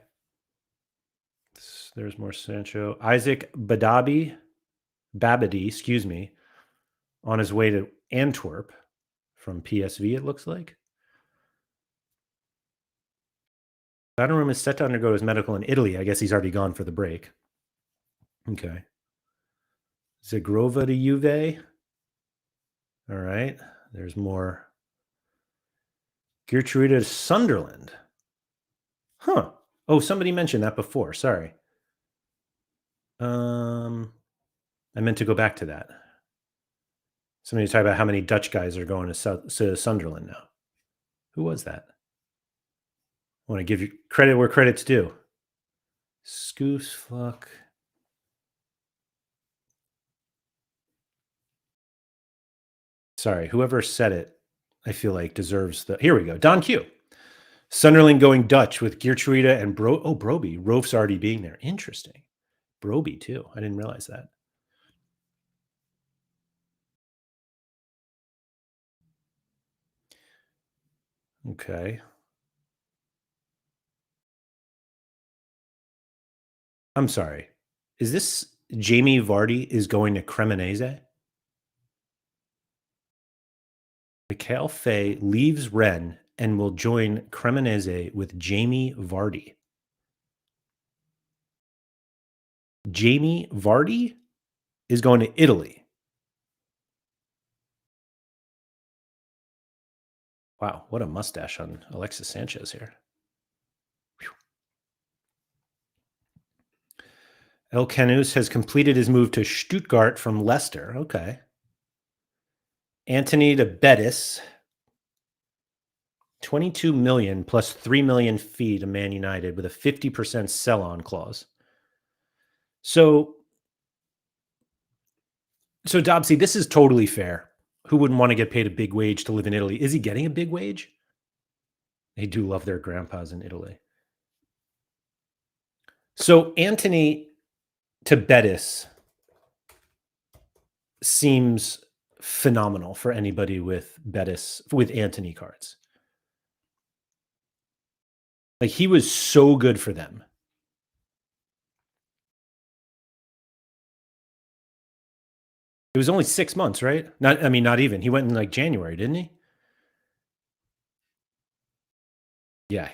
There's more Sancho. Isaac Babadi, excuse me, on his way to Antwerp from PSV, it looks like. Donnarumma is set to undergo his medical in Italy. I guess he's already gone for the break. Okay. Zagrova to Juve. All right. There's more. Gertrude to Sunderland. Huh. Oh, somebody mentioned that before. Sorry. I meant to go back to that. Somebody talk about how many Dutch guys are going to Sunderland now. Who was that? I want to give you credit where credit's due. Scoos, fuck. Sorry, whoever said it, I feel like deserves the. Here we go. Don Q. Sunderland going Dutch with Geertruida and Broby. Rolf's already being there. Interesting. Broby too. I didn't realize that. Okay. I'm sorry. Is this Jamie Vardy is going to Cremonese? Mikhail Fay leaves Rennes and will join Cremonese with Jamie Vardy. Jamie Vardy is going to Italy. Wow, what a mustache on Alexis Sanchez here. Whew. El Canus has completed his move to Stuttgart from Leicester. Okay. Antony to Betis. 22 million plus 3 million fee to Man United with a 50% sell-on clause. So Dobsy, this is totally fair. Who wouldn't want to get paid a big wage to live in Italy? Is he getting a big wage? They do love their grandpas in Italy. So Antony to Betis seems phenomenal for anybody with Antony cards. Like he was so good for them. It was only 6 months, right? Not even. He went in like January, didn't he? Yeah,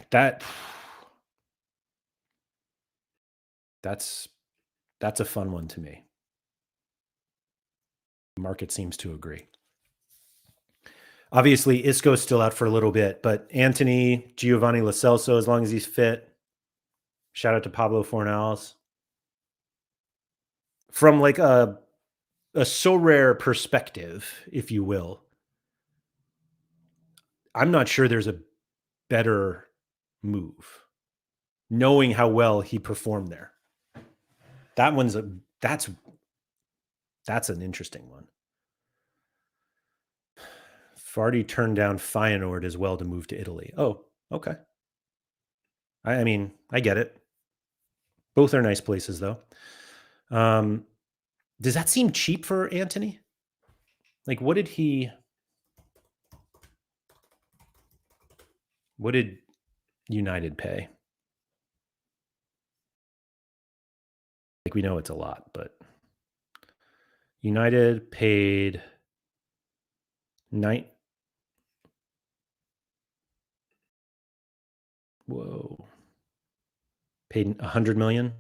that's a fun one to me. Market seems to agree. Obviously, Isco's still out for a little bit, but Antony, Giovanni Lo Celso, as long as he's fit. Shout out to Pablo Fornals. From like a Sorare perspective, if you will, I'm not sure there's a better move, knowing how well he performed there. That's an interesting one. Vardy turned down Feyenoord as well to move to Italy. Oh, okay. I mean, I get it. Both are nice places, though. Does that seem cheap for Antony? Like, what did United pay? Like, we know it's a lot, but United paid nine. Whoa. Paid 100 million.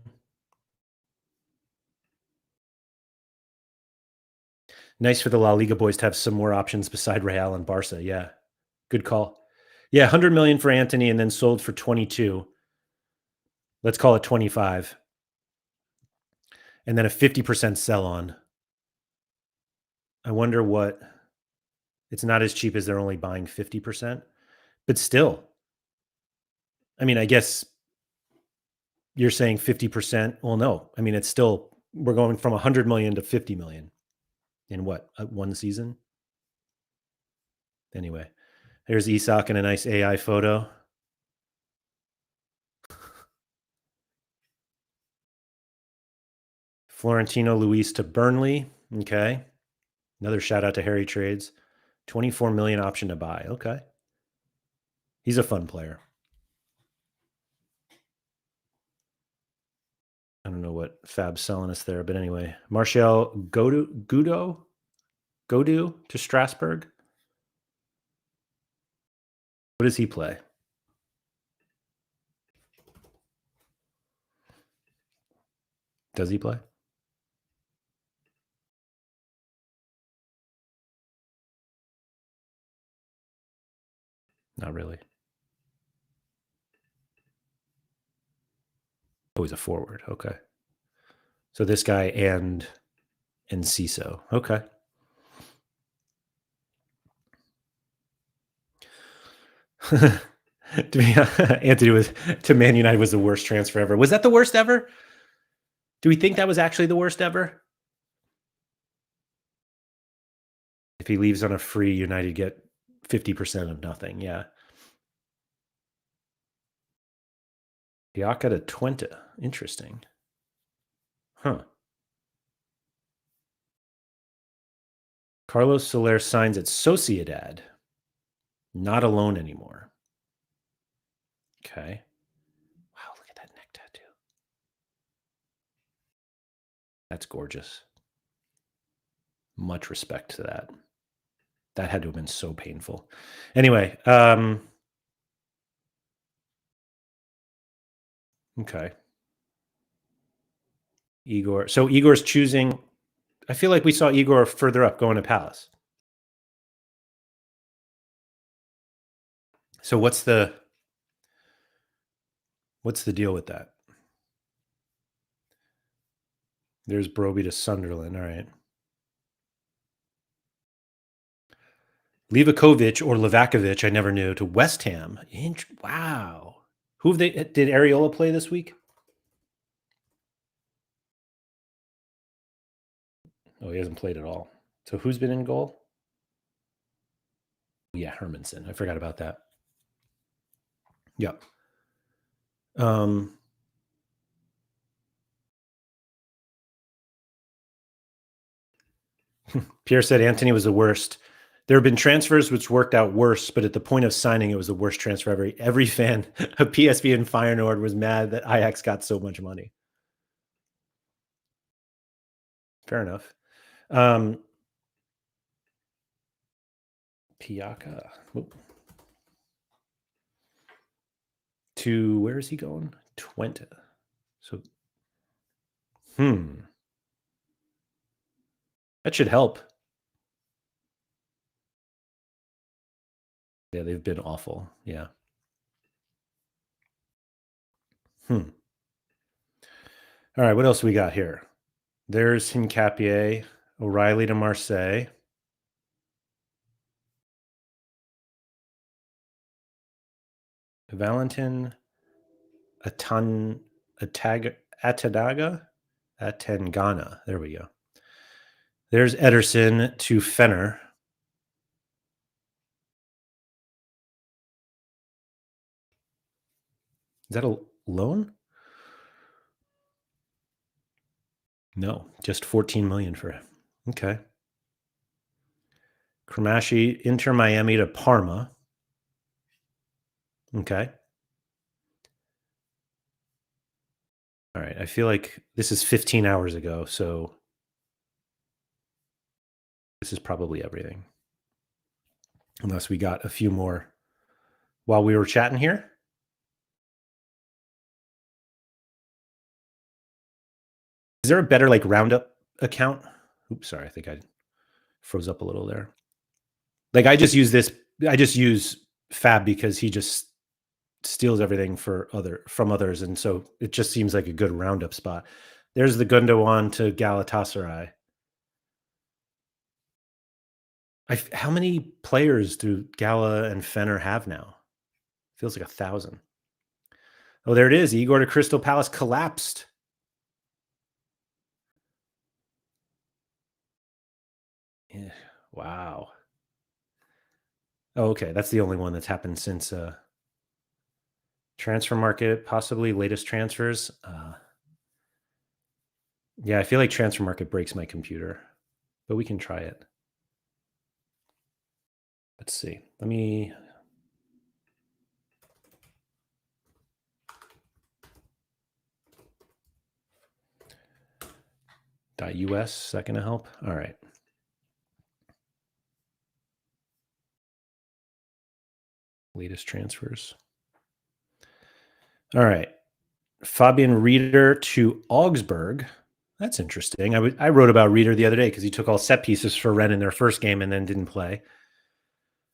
Nice for the La Liga boys to have some more options beside Real and Barca. Yeah. Good call. Yeah, 100 million for Antony and then sold for 22. Let's call it 25. And then a 50% sell on. I wonder what, it's not as cheap as they're only buying 50%, but still, I mean, I guess you're saying 50%. Well, no, I mean, it's still, we're going from 100 million to 50 million in what, one season? Anyway, there's Isak in a nice AI photo. Florentino Luis to Burnley. Okay. Another shout out to Harry Trades. 24 million option to buy. Okay. He's a fun player. I don't know what Fab's selling us there, but anyway. Martial Godu to Strasbourg. What does he play? Does he play? Not really. Oh, he's a forward. Okay. So this guy and Ciso. Okay. Antony was to Man United was the worst transfer ever. Was that the worst ever? Do we think that was actually the worst ever? If he leaves on a free, United get 50% of nothing. Yeah. Piaka to Twente. Interesting. Huh. Carlos Soler signs at Sociedad. Not alone anymore. Okay. Wow, look at that neck tattoo. That's gorgeous. Much respect to that. That had to have been so painful. Anyway, okay. Igor. So Igor's choosing. I feel like we saw Igor further up going to Palace. So what's the deal with that? There's Broby to Sunderland. All right. Livakovic or Livakovic, I never knew, to West Ham. Wow. Who have they? Did Areola play this week? Oh, he hasn't played at all. So who's been in goal? Yeah, Hermanson. I forgot about that. Yeah. Pierre said Antony was the worst. There have been transfers which worked out worse, but at the point of signing, it was the worst transfer ever. Every fan of PSV and Feyenoord was mad that Ajax got so much money. Fair enough. Piaka. To where is he going? Twente. So, that should help. Yeah, they've been awful. Yeah. All right, what else we got here? There's Hincapié, O'Reilly to Marseille. Valentin Atadaga? Atengana. There we go. There's Ederson to Fenner. Is that a loan? No, just 14 million for him. Okay. Kramashi, Inter Miami to Parma. Okay. All right. I feel like this is 15 hours ago, so this is probably everything. Unless we got a few more while we were chatting here. Is there a better like roundup account? Oops, sorry. I think I froze up a little there. Like I just use Fab because he just steals everything from others, and so it just seems like a good roundup spot. There's the Gundogan to Galatasaray. How many players do Gala and Fenner have now? Feels like 1,000. Oh, there it is. Igor to Crystal Palace collapsed. Yeah. Wow. Oh, okay. That's the only one that's happened since transfer market, possibly latest transfers. Yeah, I feel like transfer market breaks my computer, but we can try it. Let's see. Let me. .us, is that going to help? All right. Latest transfers. All right. Fabian Rieder to Augsburg. That's interesting. I wrote about Rieder the other day because he took all set pieces for Rennes in their first game and then didn't play.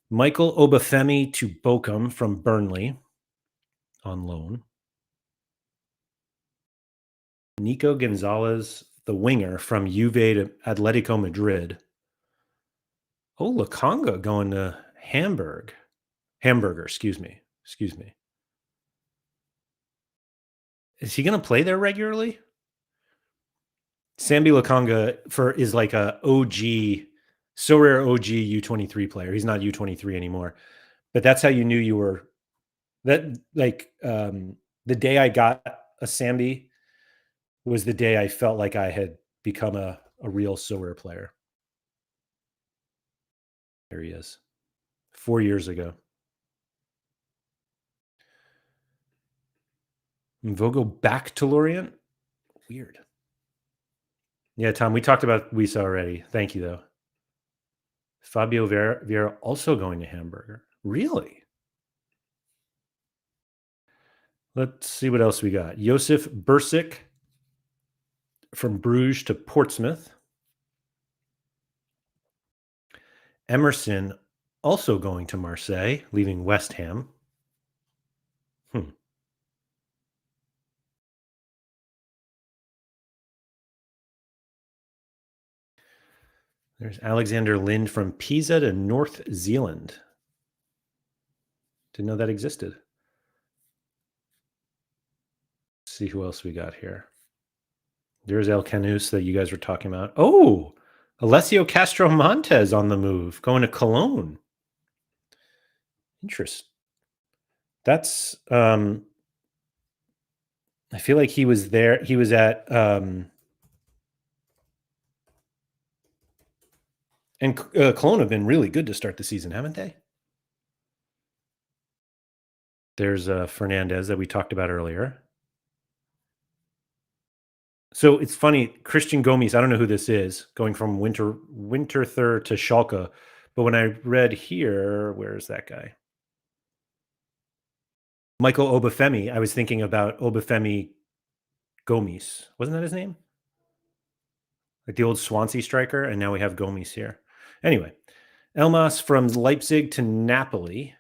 Michael Obafemi to Bochum from Burnley on loan. Nico Gonzalez, the winger from Juve to Atletico Madrid. Oh, Lukonga going to Hamburger, excuse me. Is he going to play there regularly? Sambi Lukonga is like a OG, so rare OG U23 player. He's not U23 anymore, but that's how you knew you were. That like the day I got a Sambi was the day I felt like I had become a real so rare player. There he is. 4 years ago. Vogel back to Lorient? Weird. Yeah, Tom, we talked about Wisa already. Thank you, though. Fabio Vieira also going to Hamburger. Really? Let's see what else we got. Josef Bursic from Bruges to Portsmouth. Emerson also going to Marseille, leaving West Ham. There's Alexander Lind from Pisa to North Zealand. Didn't know that existed. Let's see who else we got here. There's El Canus that you guys were talking about. Oh, Alessio Castro Montes on the move, going to Cologne. Interest. That's I feel like he was there. He was at and Cologne have been really good to start the season, haven't they? There's Fernandez that we talked about earlier. So it's funny, Christian Gomes, I don't know who this is, going from Winterthur to Schalke. But when I read here, where's that guy? Michael Obafemi. I was thinking about Obafemi Gomes. Wasn't that his name? Like the old Swansea striker, and now we have Gomes here. Anyway, Elmas from Leipzig to Napoli.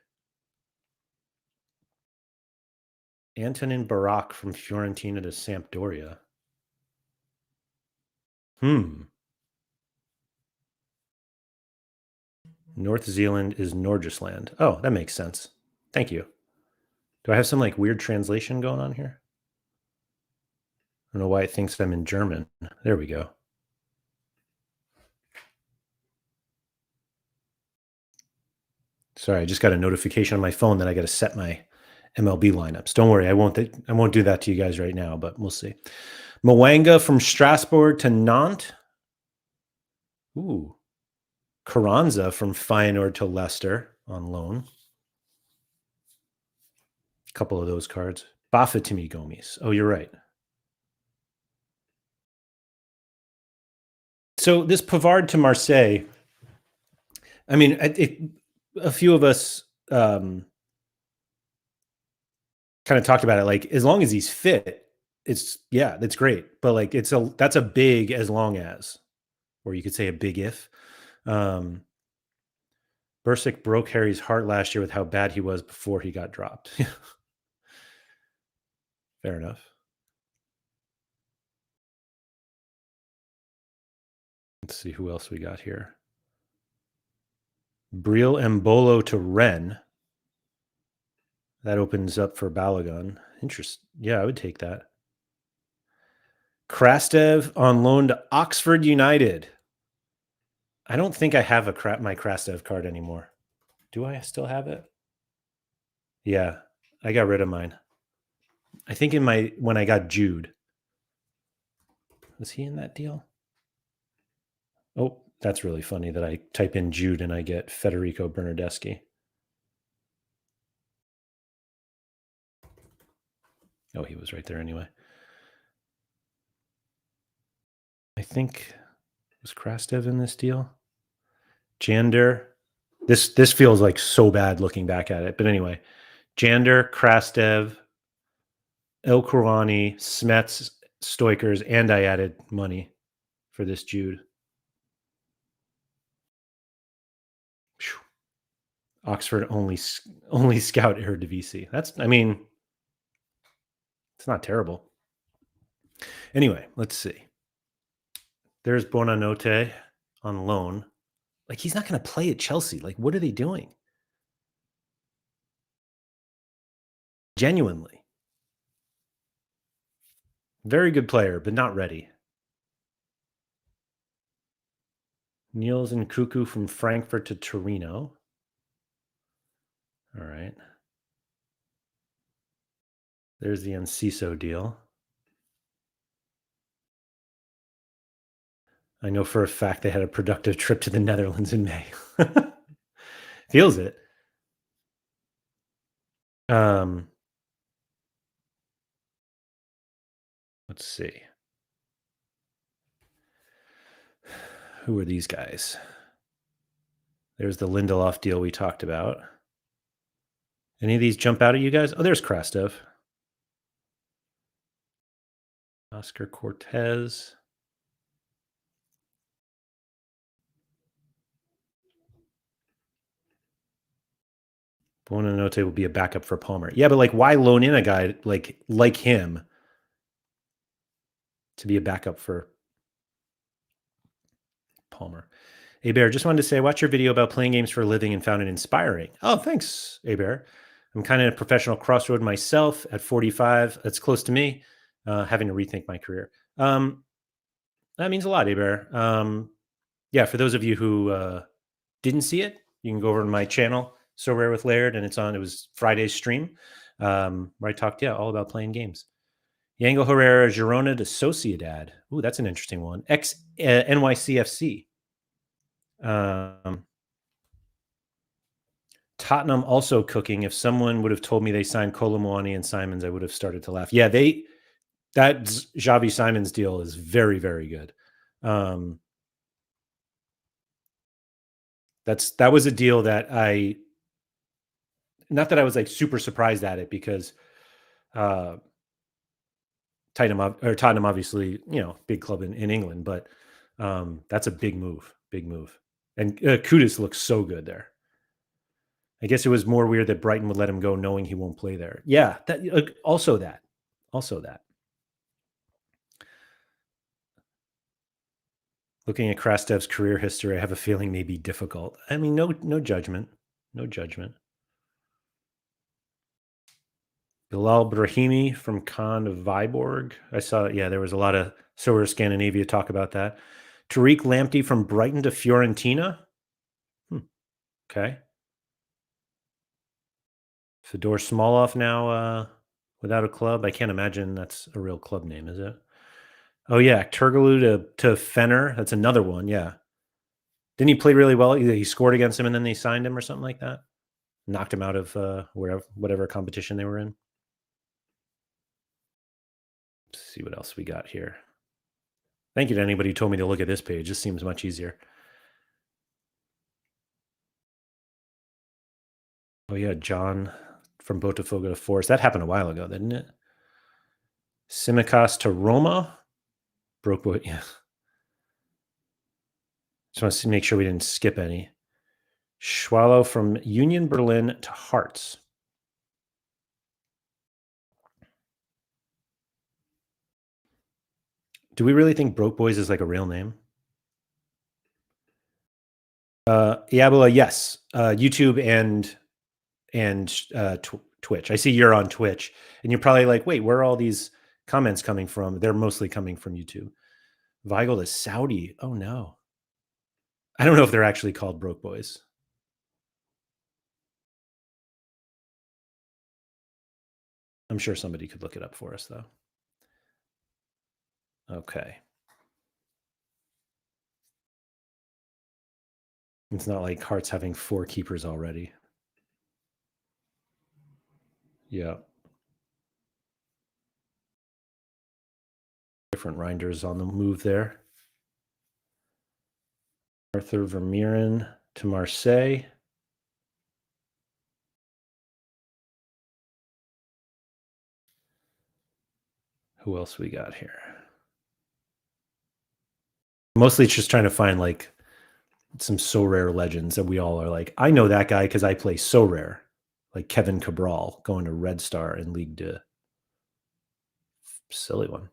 Antonin Barak from Fiorentina to Sampdoria. North Zealand is Nordjylland. Oh, that makes sense. Thank you. Do I have some like weird translation going on here? I don't know why it thinks I'm in German. There we go. Sorry, I just got a notification on my phone that I got to set my MLB lineups. Don't worry, I won't do that to you guys right now, but we'll see. Mwanga from Strasbourg to Nantes. Ooh. Carranza from Feyenoord to Leicester on loan. A couple of those cards. Bafétimbi Gomes. Oh, you're right. So this Pavard to Marseille, I mean, a few of us kind of talked about it. Like, as long as he's fit, that's great. But like, that's a big as long as, or you could say a big if. Um, Bursic broke Harry's heart last year with how bad he was before he got dropped. Fair enough. Let's see who else we got here. Briel Mbolo to Rennes. That opens up for Balogun. Yeah, I would take that. Krastev on loan to Oxford United. I don't think I have my Krastev card anymore. Do I still have it? Yeah, I got rid of mine. I think when I got Jude. Was he in that deal? Oh, that's really funny that I type in Jude and I get Federico Bernardeschi. Oh, he was right there anyway. I think was Krastev in this deal. Jander. This feels like so bad looking back at it, but anyway, Jander, Krastev, El Kourouani, Smets, Stoikers, and I added money for this Jude. Whew. Oxford only scout Eredivisie. It's not terrible. Anyway, let's see. There's Bonanote on loan. Like, he's not going to play at Chelsea. Like, what are they doing? Genuinely. Very good player, but not ready. Niels and Cuckoo from Frankfurt to Torino. All right. There's the Enciso deal. I know for a fact they had a productive trip to the Netherlands in May. Feels it. Let's see. Who are these guys? There's the Lindelof deal we talked about. Any of these jump out at you guys? Oh, there's Krastev. Oscar Cortez. Bonanote will be a backup for Palmer. Yeah, but like, why loan in a guy like him to be a backup for Palmer? Bear, just wanted to say, I watched your video about playing games for a living and found it inspiring. Oh, thanks, Bear. I'm kind of in a professional crossroad myself at 45. That's close to me, having to rethink my career. That means a lot, Bear. Yeah, for those of you who didn't see it, you can go over to my channel, So Rare with Laird, and it was Friday's stream, where I talked, all about playing games. Yango Herrera, Girona to Sociedad. Ooh, that's an interesting one. NYCFC. Tottenham also cooking. If someone would have told me they signed Colomwani and Simons, I would have started to laugh. Yeah, that Xavi Simons deal is very, very good. That was a deal that not that I was like super surprised at it, because Tottenham obviously, big club in England, but that's a big move. And Kudus looks so good there. I guess it was more weird that Brighton would let him go knowing he won't play there. Yeah, also that. Looking at Krastev's career history, I have a feeling may be difficult. I mean, no judgment. No judgment. Bilal Brahimi from Con Viborg. I saw, there was a lot of Sorare Scandinavia talk about that. Tariq Lamptey from Brighton to Fiorentina. Okay. Fedor Smolov now without a club. I can't imagine that's a real club name, is it? Oh, yeah. Turgaloo to Fenner. That's another one, yeah. Didn't he play really well? He scored against him and then they signed him or something like that? Knocked him out of whatever competition they were in. Let's see what else we got here. Thank you to anybody who told me to look at this page. This seems much easier. Oh yeah, John from Botafogo to Forest. That happened a while ago, didn't it? Simicas to Roma. Broke boy. Yeah. Just want to make sure we didn't skip any. Schwallow from Union Berlin to Hearts. Do we really think Broke Boys is like a real name? Yabula, yes. YouTube and Twitch. I see you're on Twitch, and you're probably like, wait, where are all these comments coming from? They're mostly coming from YouTube. Weigl to Saudi. Oh no. I don't know if they're actually called Broke Boys. I'm sure somebody could look it up for us, though. Okay. It's not like Hearts having 4 keepers already. Yeah. Different Reinders on the move there. Arthur Vermeeren to Marseille. Who else we got here? Mostly just trying to find like some Sorare legends that we all are like, I know that guy because I play Sorare. Like Kevin Cabral going to Red Star in League 2. Silly one.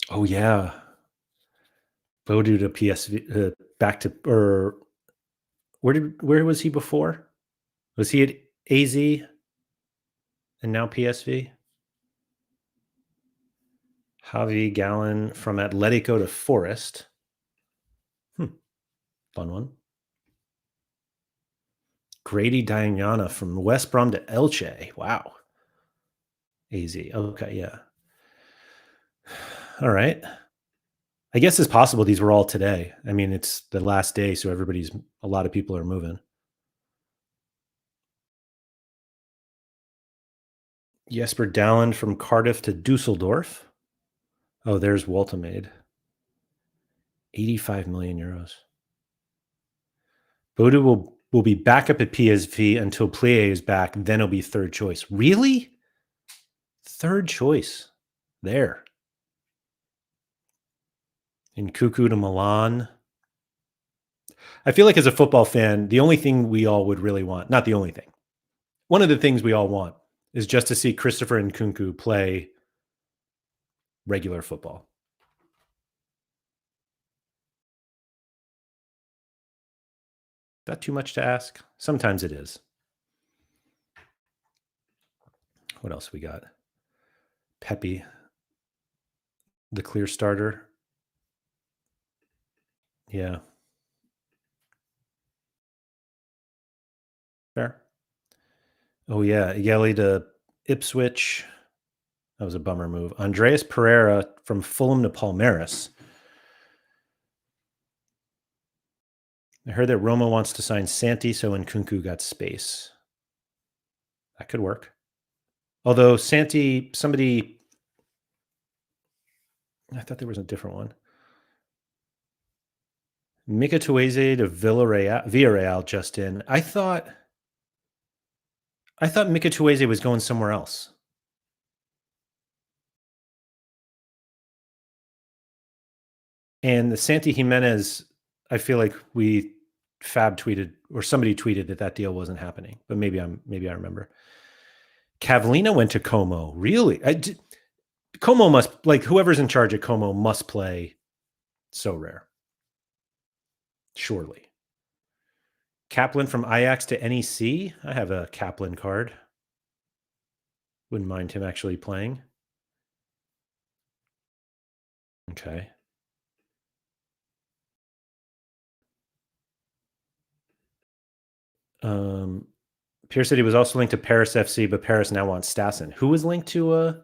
Oh yeah. Bodu to PSV, back to, or where was he before? Was he at AZ and now PSV? Javi Gallen from Atletico to Forest. Fun one. Grady Diana from West Brom to Elche. Wow. AZ. Okay, yeah. All right. I guess it's possible these were all today. I mean, it's the last day, so a lot of people are moving. Jesper Dallin from Cardiff to Dusseldorf. Oh, there's Waltemade. 85 million euros. Bodu will be back up at PSV until Plie is back. Then he'll be third choice. Really? Third choice. There. In Cuckoo to Milan. I feel like as a football fan, the only thing we all would really want, not the only thing, one of the things we all want is just to see Christopher Nkunku play regular football. That too much to ask? Sometimes it is. What else we got? Pepe, the clear starter. Yeah. Fair. Oh, yeah. Yelly to Ipswich. That was a bummer move. Andreas Pereira from Fulham to Palmeiras. I heard that Roma wants to sign Santi, so Nkunku got space. That could work. Although Santi, I thought there was a different one. Mika Tueze to Villarreal just in. I thought Mika Tueze was going somewhere else. And the Santi Jimenez, I feel like Fab tweeted or somebody tweeted that deal wasn't happening, but maybe I remember. Cavallina went to Como. Really? Como must, like, whoever's in charge of Como must play Sorare. Surely. Kaplan from Ajax to NEC. I have a Kaplan card. Wouldn't mind him actually playing. Okay. Pierre said he was also linked to Paris FC, but Paris now wants Stassen. Who was linked to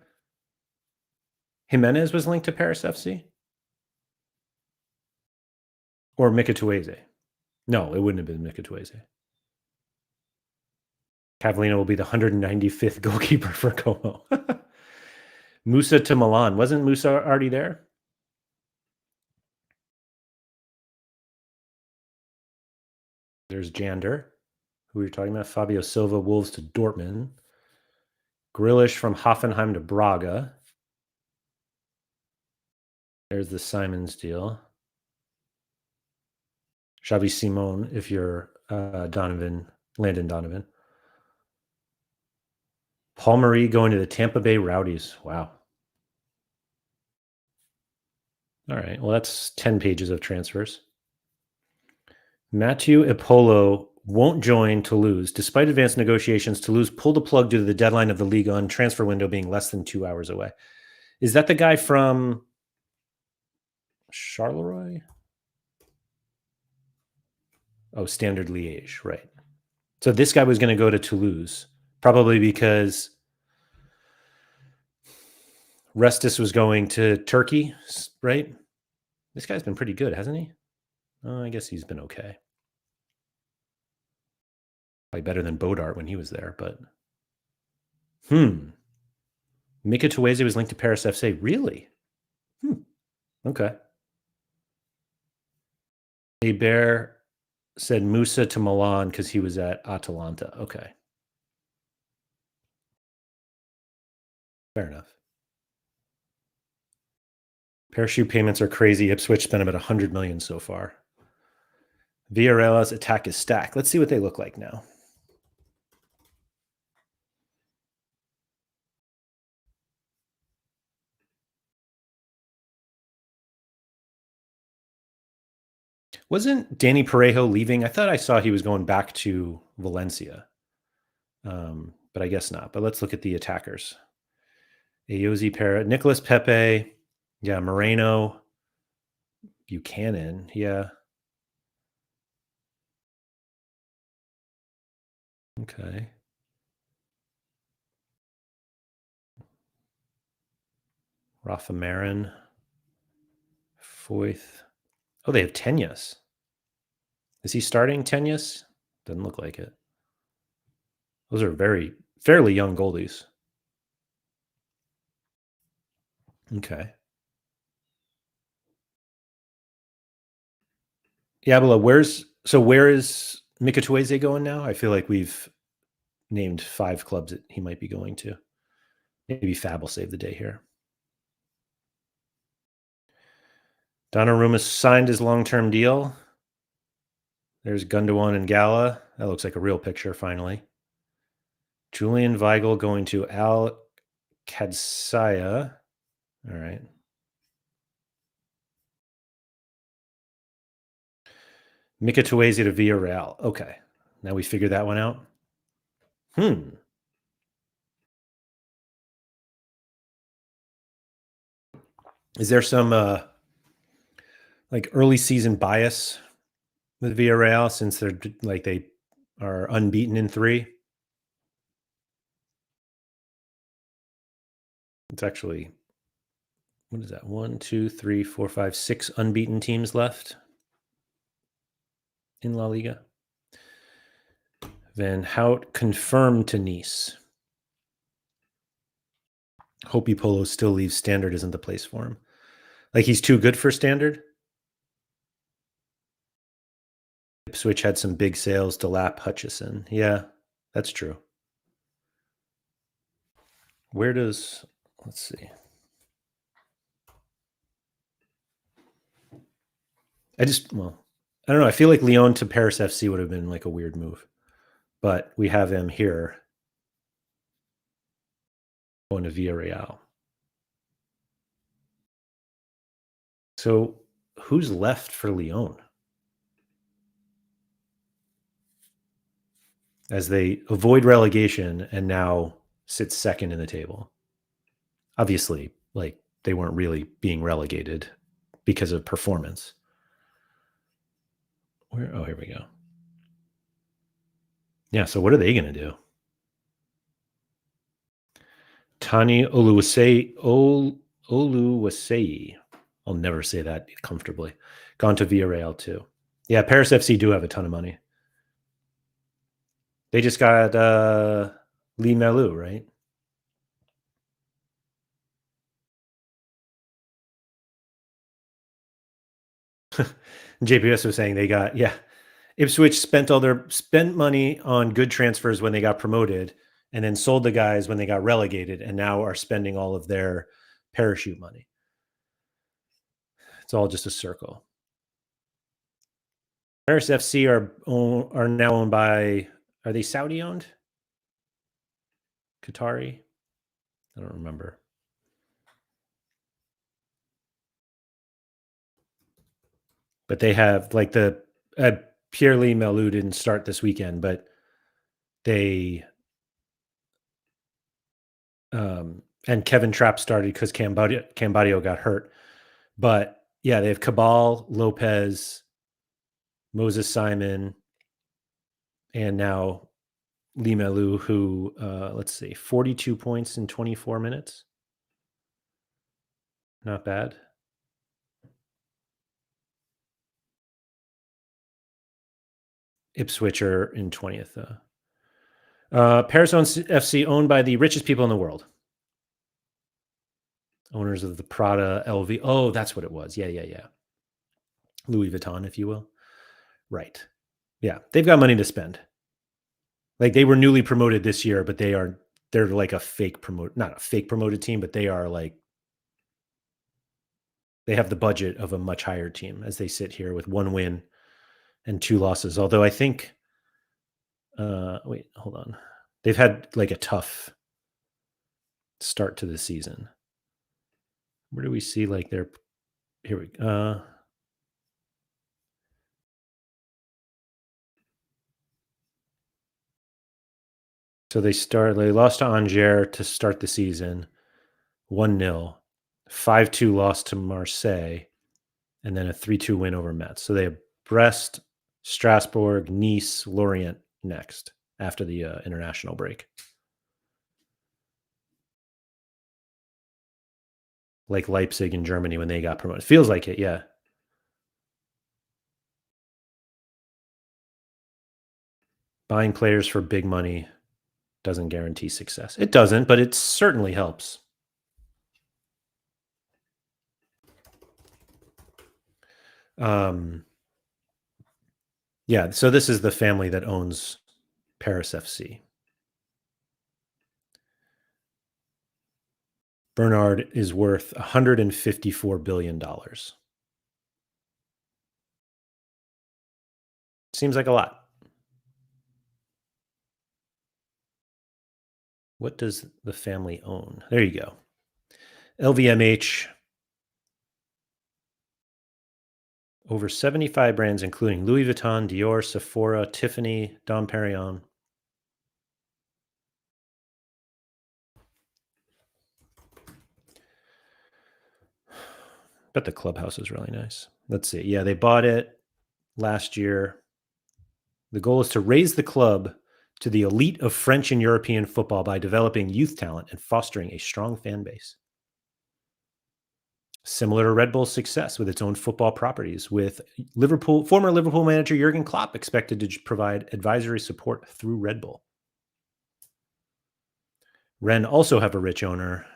Jimenez was linked to Paris FC? Or Mika Tueze? No, it wouldn't have been Mika Tueze. Cavallina will be the 195th goalkeeper for Como. Musa to Milan. Wasn't Musa already there? There's Jander, who we were talking about. Fabio Silva, Wolves to Dortmund. Grealish from Hoffenheim to Braga. There's the Simons deal. Xavi Simon, if you're Landon Donovan. Paul Marie going to the Tampa Bay Rowdies. Wow. All right. Well, that's 10 pages of transfers. Mathieu Ipolo won't join Toulouse. Despite advanced negotiations, Toulouse pulled the plug due to the deadline of the Ligue 1 transfer window being less than 2 hours away. Is that the guy from Charleroi? Oh, Standard Liège, right. So this guy was going to go to Toulouse, probably because Restis was going to Turkey, right? This guy's been pretty good, hasn't he? I guess he's been okay. Probably better than Bodart when he was there, but Mika Tuweze was linked to Paris FC. Really? Okay. Bear said Musa to Milan because he was at Atalanta. Okay. Fair enough. Parachute payments are crazy. Ipswich spent about 100 million so far. Villarreal's attack is stacked. Let's see what they look like now. Wasn't Danny Parejo leaving? I thought I saw he was going back to Valencia. But I guess not. But let's look at the attackers. Ayoze Pera, Nicholas Pepe, yeah, Moreno, Buchanan, yeah. Okay. Rafa Marin, Foyth. Oh, they have Tenyas. Is he starting Tenyas? Doesn't look like it. Those are fairly young goalies. Okay. Yabala, where is Mika Tuweze going now? I feel like we've named 5 clubs that he might be going to. Maybe Fab will save the day here. Donnarumma signed his long-term deal. There's Gundogan and Gala. That looks like a real picture, finally. Julian Weigel going to Al Kadsaya. All right. Mika Tuweze to Villarreal. Okay. Now we figured that one out. Is there some like early season bias with Villarreal since they are unbeaten in 3? It's actually, what is that? 1, 2, 3, 4, 5, 6 unbeaten teams left in La Liga. Van Hout confirmed to Nice. Hopi Polo still leaves Standard isn't the place for him. Like he's too good for Standard? Ipswich had some big sales to Lap Hutchison. Yeah, that's true. Let's see. I don't know. I feel like Lyon to Paris FC would have been like a weird move. But we have him here going to Villarreal. So who's left for Lyon? As they avoid relegation and now sit second in the table. Obviously, like they weren't really being relegated because of performance. Oh, here we go. Yeah, so what are they going to do? Tani Oluwasei. I'll never say that comfortably. Gone to Villarreal too. Yeah, Paris FC do have a ton of money. They just got Lee Malou, right? JPS was saying they got, yeah, Ipswich spent money on good transfers when they got promoted, and then sold the guys when they got relegated, and now are spending all of their parachute money. It's all just a circle. Paris FC are now owned by, are they Saudi owned? Qatari? I don't remember. But they have like Pierre Lee Melou didn't start this weekend, but they and Kevin Trapp started because Cambadio got hurt. But yeah, they have Cabal, Lopez, Moses Simon, and now Lee Melou, who let's see, 42 points in 24 minutes. Not bad. Ipswich are in 20th. Paris FC owned by the richest people in the world. Owners of the Prada, LV. Oh, that's what it was. Yeah. Louis Vuitton, if you will. Right. Yeah, they've got money to spend. Like they were newly promoted this year, but they're like a not a fake promoted team, but they are like, they have the budget of a much higher team as they sit here with 1 win and 2 losses. Although I think, wait, hold on. They've had like a tough start to the season. Where do we see like here we so they lost to Angers to start the season, 1-0, 5-2 loss to Marseille, and then a 3-2 win over Metz. So they have Brest, Strasbourg, Nice, Lorient next after the international break. Like Leipzig in Germany when they got promoted. Feels like it, yeah. Buying players for big money doesn't guarantee success. It doesn't, but it certainly helps. Yeah, so this is the family that owns Paris FC. Bernard is worth $154 billion. Seems like a lot. What does the family own? There you go. LVMH, over 75 brands, including Louis Vuitton, Dior, Sephora, Tiffany, Dom Perignon. But the clubhouse is really nice. Let's see. Yeah, they bought it last year. The goal is to raise the club to the elite of French and European football by developing youth talent and fostering a strong fan base. Similar to Red Bull's success with its own football properties, with former Liverpool manager Jurgen Klopp expected to provide advisory support through Red Bull. Rennes also have a rich owner,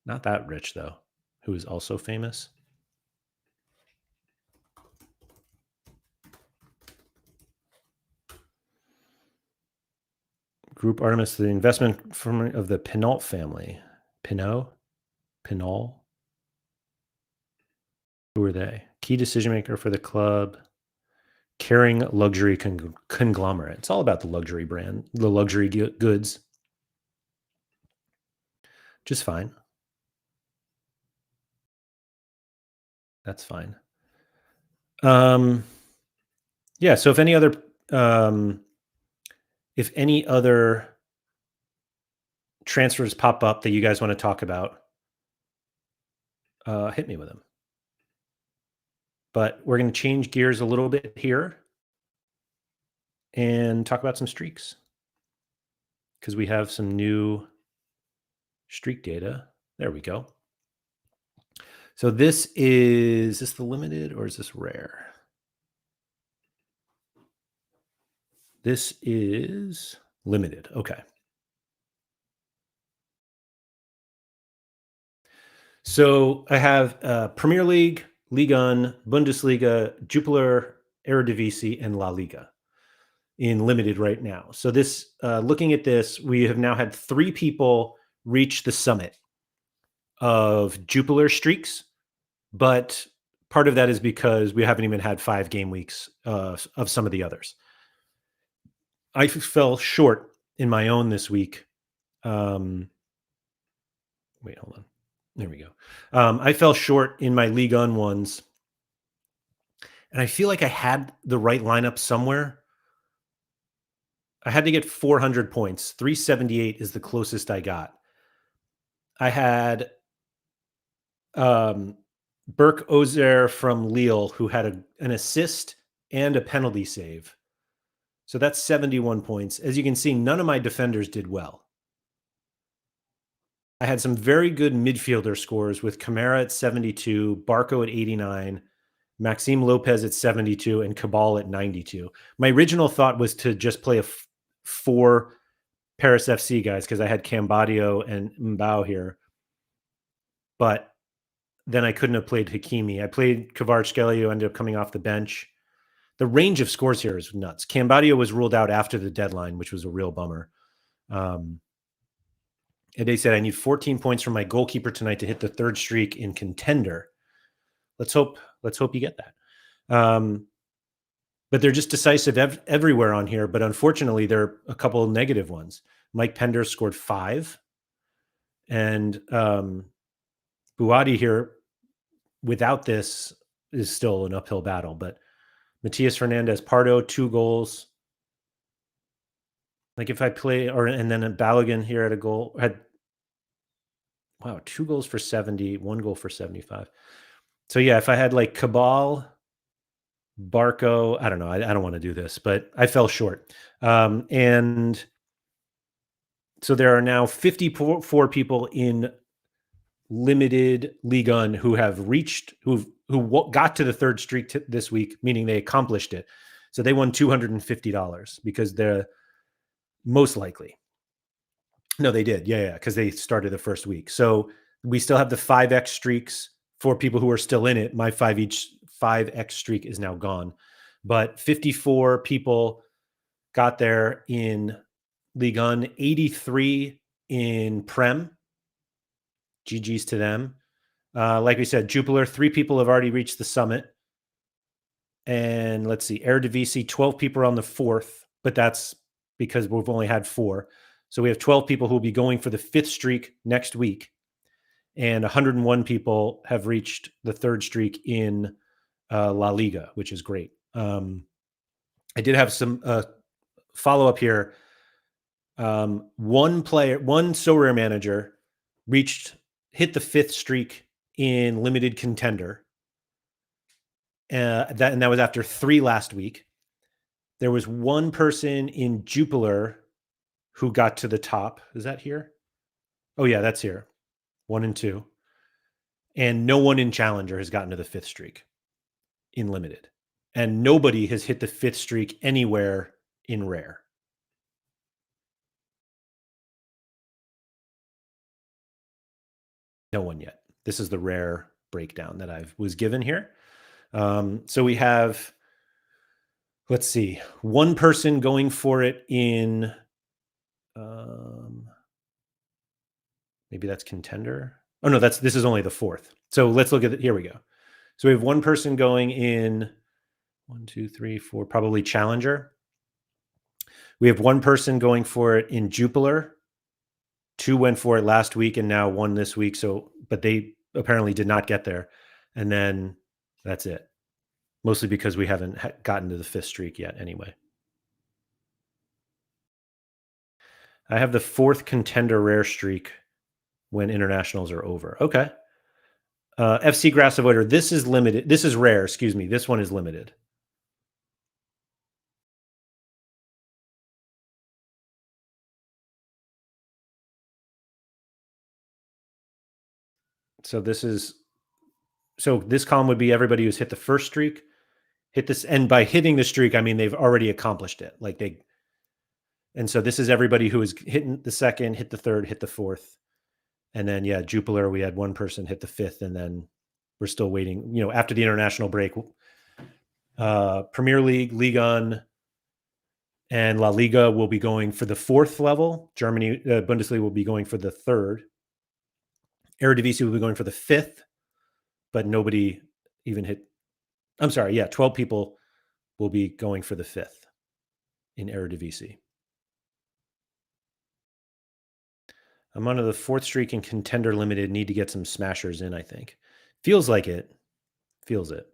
not that rich though, who is also famous. Group Artemis, the investment firm of the Pinault family. Pinault? Who are they? Key decision maker for the club. Caring luxury conglomerate. It's all about the luxury brand, the luxury goods. Just fine. That's fine. Yeah. So if any other transfers pop up that you guys want to talk about, hit me with them. But we're going to change gears a little bit here and talk about some streaks because we have some new streak data. There we go. So is this the limited or is this rare? This is limited. Okay. So I have Premier League, Ligue 1, Bundesliga, Jupiler, Eredivisie, and La Liga in limited right now. So this, looking at this, we have now had 3 people reach the summit of Jupiler streaks, but part of that is because we haven't even had 5 game weeks of some of the others. I fell short in my own this week. Wait, hold on. There we go. I fell short in my Ligue 1 ones, and I feel like I had the right lineup somewhere. I had to get 400 points. 378 is the closest I got. I had Burke Ozer from Lille, who had an assist and a penalty save. So that's 71 points. As you can see, none of my defenders did well. I had some very good midfielder scores with Kamara at 72, Barco at 89, Maxime Lopez at 72, and Cabal at 92. My original thought was to just play 4 Paris FC guys because I had Cambadio and Mbao here. But then I couldn't have played Hakimi. I played Kvaratskhelia, who ended up coming off the bench. The range of scores here is nuts. Cambadio was ruled out after the deadline, which was a real bummer. And they said I need 14 points from my goalkeeper tonight to hit the 3rd streak in contender. Let's hope you get that. But they're just decisive everywhere on here. But unfortunately, there are a couple of negative ones. Mike Pender scored 5. And Buati here, without this, is still an uphill battle. But Matias Fernandez Pardo, 2 goals. Like if I play, and then a Balogun here at a goal, had 2 goals for 70, 1 goal for 75. So yeah, if I had like Cabal, Barco, I don't know. I don't want to do this, but I fell short. And so there are now 54 people in limited Ligue 1 who have reached, who got to the 3rd streak this week, meaning they accomplished it. So they won $250 because they're most likely. No, they did. Yeah, because they started the first week. So we still have the 5x streaks for people who are still in it. My 5x streak is now gone. But 54 people got there in Ligue 1, 83 in Prem. GG's to them. Like we said, Jupiler, 3 people have already reached the summit. And let's see, Eredivisie, 12 people are on the 4th, but that's because we've only had 4. So we have 12 people who will be going for the 5th streak next week. And 101 people have reached the 3rd streak in La Liga, which is great. I did have some follow-up here. One Sorare manager hit the 5th streak in limited contender. That was after 3 last week. There was one person in Jupiler who got to the top. Is that here? Oh yeah, that's here. 1 and 2. And no one in Challenger has gotten to the 5th streak in limited. And nobody has hit the 5th streak anywhere in rare. No one yet. This is the rare breakdown that I was given here. So we have, let's see, one person going for it in, maybe that's contender. Oh no, this is only the 4th. So let's look at it. Here we go. So we have one person going in 1, 2, 3, 4, probably Challenger. We have one person going for it in Jupiler. 2 went for it last week and now 1 this week. So, but they apparently did not get there. And then that's it. Mostly because we haven't gotten to the 5th streak yet anyway. I have the 4th contender rare streak when internationals are over. Okay. FC Grass Avoider. This is limited. This is rare. Excuse me. This one is limited. So this column would be everybody who's hit the 1st streak, hit this, and by hitting the streak, I mean they've already accomplished it. And so this is everybody who is hitting the 2nd, hit the 3rd, hit the 4th. And then, yeah, Jupiler, we had one person hit the 5th and then we're still waiting. You know, after the international break, Premier League, Ligue 1, and La Liga will be going for the 4th level. Germany, Bundesliga will be going for the 3rd. Eredivisie will be going for the 5th, but nobody even hit. I'm sorry, yeah, 12 people will be going for the 5th in Eredivisie. I'm on the 4th streak in Contender Limited. Need to get some smashers in, I think. Feels like it. Feels it.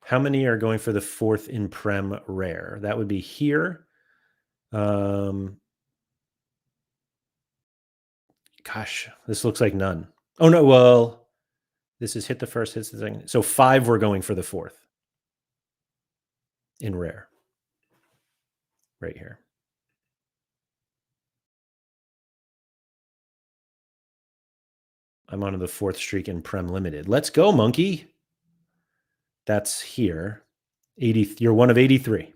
How many are going for the 4th in Prem Rare? That would be here. Gosh, this looks like none. Oh, no, well, this is hit the first, hits the second. So 5 were going for the 4th in Rare. Right here. I'm on the 4th streak in Prem Limited. Let's go, monkey. That's here. 80. You're one of 83.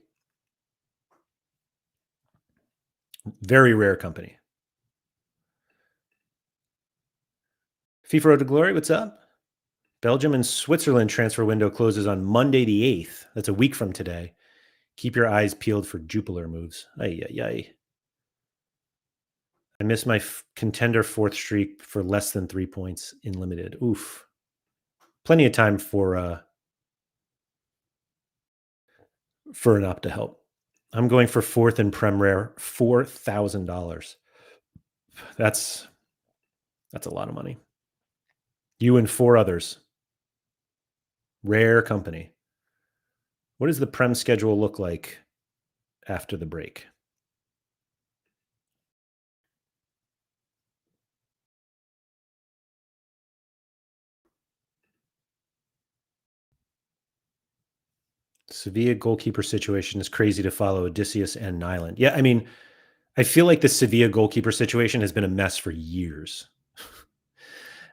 Very rare company. FIFA Road to Glory, what's up? Belgium and Switzerland transfer window closes on Monday the 8th. That's a week from today. Keep your eyes peeled for Jupiler moves. Ay, ay, ay. I missed my contender 4th streak for less than 3 points in limited. Oof. Plenty of time for an up to help. I'm going for 4th in Prem Rare, $4,000. That's a lot of money. You and 4 others. Rare company. What does the Prem schedule look like after the break? Sevilla goalkeeper situation is crazy to follow. Odysseus and Nyland. Yeah, I mean, I feel like the Sevilla goalkeeper situation has been a mess for years.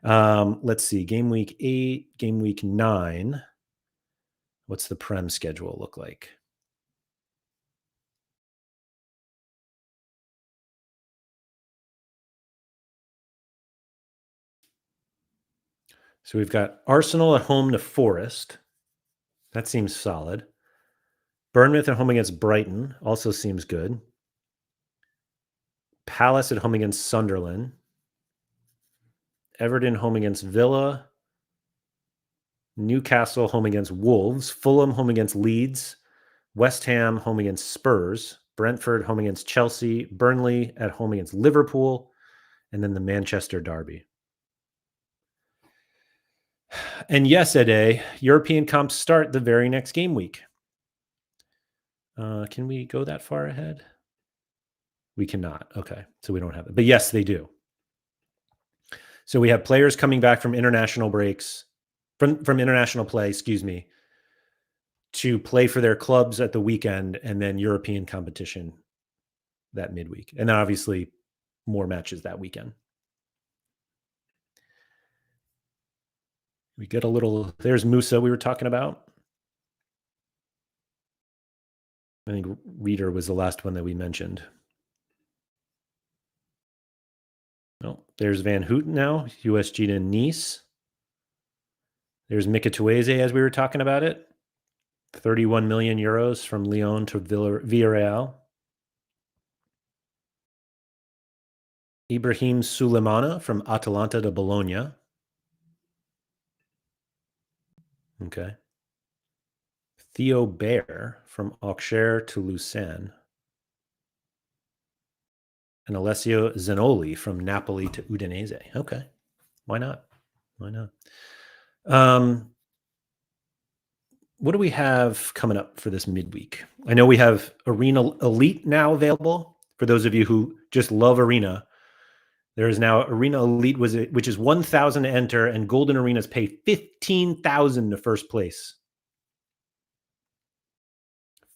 Let's see. Game week 8, game week 9. What's the Prem schedule look like? So we've got Arsenal at home to Forest. That seems solid. Bournemouth at home against Brighton also seems good. Palace at home against Sunderland. Everton home against Villa. Newcastle home against Wolves. Fulham home against Leeds. West Ham home against Spurs. Brentford home against Chelsea. Burnley at home against Liverpool. And then the Manchester Derby. And yes, Ede, European comps start the very next game week. Can we go that far ahead? We cannot. Okay, so we don't have it. But yes, they do. So we have players coming back from international breaks, from international play, excuse me, to play for their clubs at the weekend, and then European competition that midweek. And then obviously more matches that weekend. We get a little, there's Musa we were talking about. I think Reader was the last one that we mentioned. Well, there's Van Houten now, USG to Nice. There's Mikatueze, as we were talking about it. 31 million euros from Lyon to Villarreal. Ibrahim Sulemana from Atalanta to Bologna. Okay. Theo Baer from Auxerre to Lucerne. And Alessio Zanoli from Napoli to Udinese. Okay. Why not? Why not? What do we have coming up for this midweek? I know we have Arena Elite now available. For those of you who just love Arena, there is now Arena Elite, which is 1,000 to enter, and Golden Arenas pay 15,000 to first place.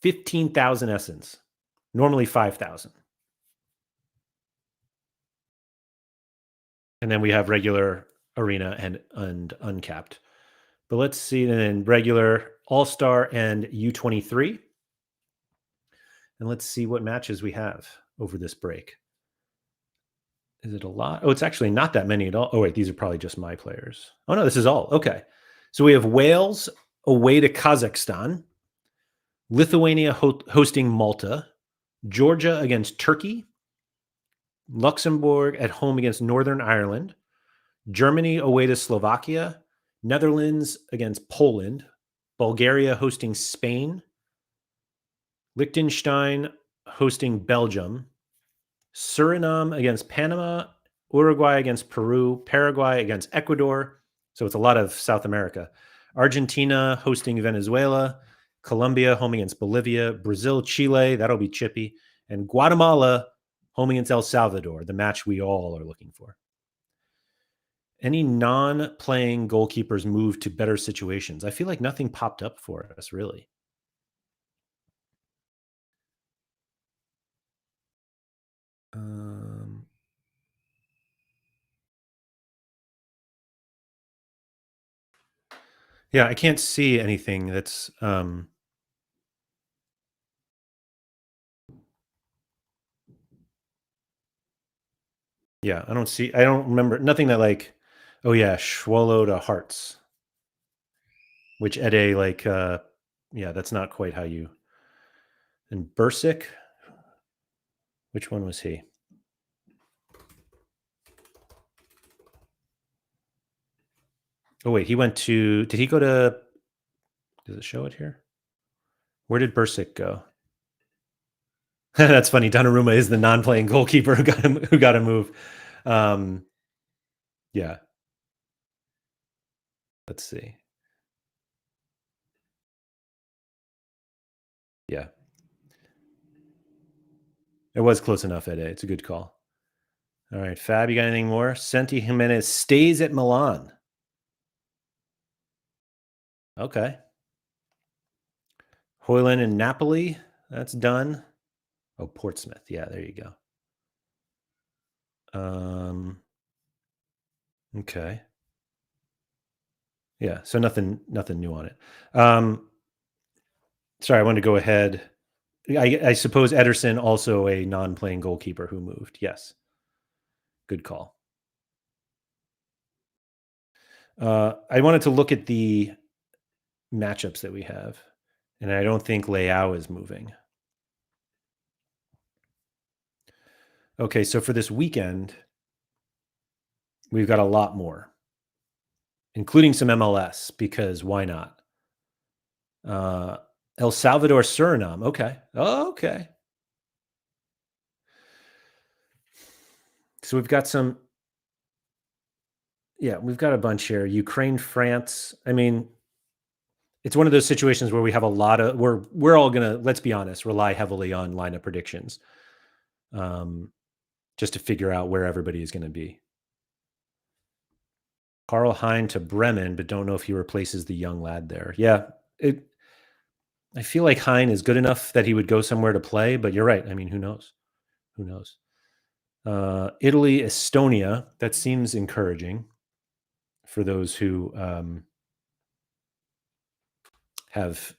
15,000 essence. Normally 5,000. And then we have regular Arena and uncapped. But let's see, then regular All-Star and U23. And let's see what matches we have over this break. Is it a lot? Oh, it's actually not that many at all. Oh, wait, these are probably just my players. Oh, no, this is all. Okay. So we have Wales away to Kazakhstan, Lithuania hosting Malta, Georgia against Turkey, Luxembourg at home against Northern Ireland, Germany away to Slovakia, Netherlands against Poland, Bulgaria hosting Spain, Liechtenstein hosting Belgium, Suriname against Panama, Uruguay against Peru, Paraguay against Ecuador. So it's a lot of South America. Argentina hosting Venezuela, Colombia home against Bolivia, Brazil, Chile, that'll be chippy, and Guatemala home against El Salvador, the match we all are looking for. Any non-playing goalkeepers move to better situations? I feel like nothing popped up for us, really. Yeah, I can't see anything that's yeah, I don't remember nothing that like, oh yeah, Schwolo to Hearts, which Ede like yeah, that's not quite how you. And Bursic, which one was he? Oh wait, he went to, did he go to, does it show it here? Where did Bursic go? That's funny. Donnarumma is the non-playing goalkeeper who got a move. Yeah. Let's see. Yeah. It was close enough, Ede. It's a good call. All right, Fab, you got anything more? Santi Jimenez stays at Milan. Okay. Hoyland and Napoli. That's done. Oh, Portsmouth. Yeah, there you go. Okay. Yeah, so nothing new on it. Sorry, I wanted to go ahead. I suppose Ederson also a non-playing goalkeeper who moved. Yes. Good call. I wanted to look at the matchups that we have, and I don't think Leao is moving. Okay, so for this weekend, we've got a lot more, including some MLS, because why not? El Salvador, Suriname. Okay. Oh, okay. So we've got some. Yeah, we've got a bunch here. Ukraine, France. I mean, it's one of those situations where we have a lot of. We're all gonna, let's be honest, rely heavily on lineup predictions, just to figure out where everybody is going to be. Carl Hein to Bremen, but don't know if he replaces the young lad there. Yeah, I feel like Hein is good enough that he would go somewhere to play, but you're right. I mean, who knows? Who knows? Italy, Estonia. That seems encouraging for those who have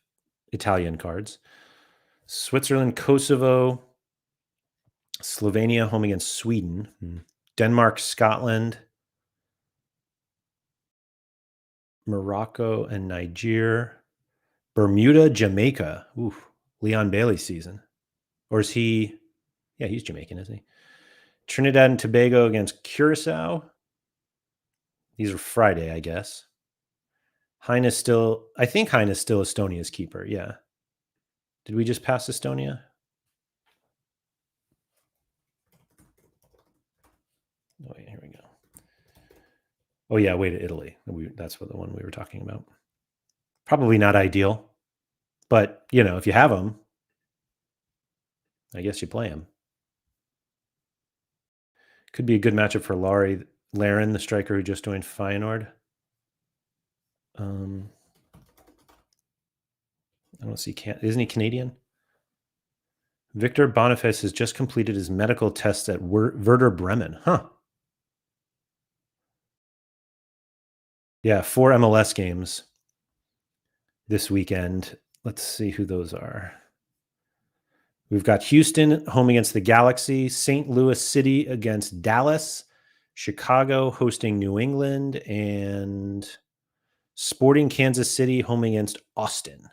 Italian cards. Switzerland, Kosovo, Slovenia home against Sweden, Denmark, Scotland, Morocco and Niger, Bermuda, Jamaica. Ooh, Leon Bailey season. Or is he? Yeah, he's Jamaican, isn't he? Trinidad and Tobago against Curacao. These are Friday, I guess. Hein is still, I think Hein is still Estonia's keeper. Yeah. Did we just pass Estonia? Oh, yeah, here we go. Oh, yeah, way to Italy. That's what the one we were talking about. Probably not ideal, but, if you have them, I guess you play them. Could be a good matchup for Laren, the striker who just joined Feyenoord. I don't see, isn't he Canadian? Victor Boniface has just completed his medical tests at Werder Bremen. Huh. Yeah, 4 MLS games this weekend. Let's see who those are. We've got Houston home against the Galaxy, St. Louis City against Dallas, Chicago hosting New England, and Sporting Kansas City home against Austin.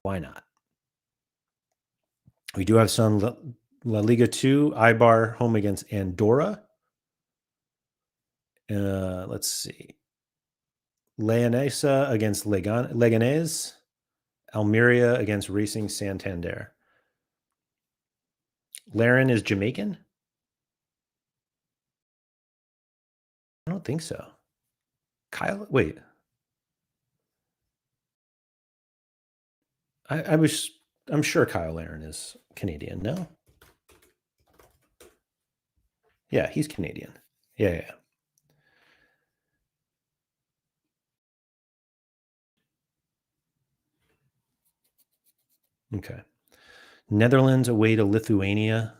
Why not? We do have some La Liga 2, Eibar home against Andorra. Let's see. Leonesa against Leganés. Almeria against Racing Santander. Laren is Jamaican? I don't think so. Kyle, wait. I'm sure Kyle Laren is Canadian, no? Yeah, he's Canadian. Yeah. Okay. Netherlands away to Lithuania.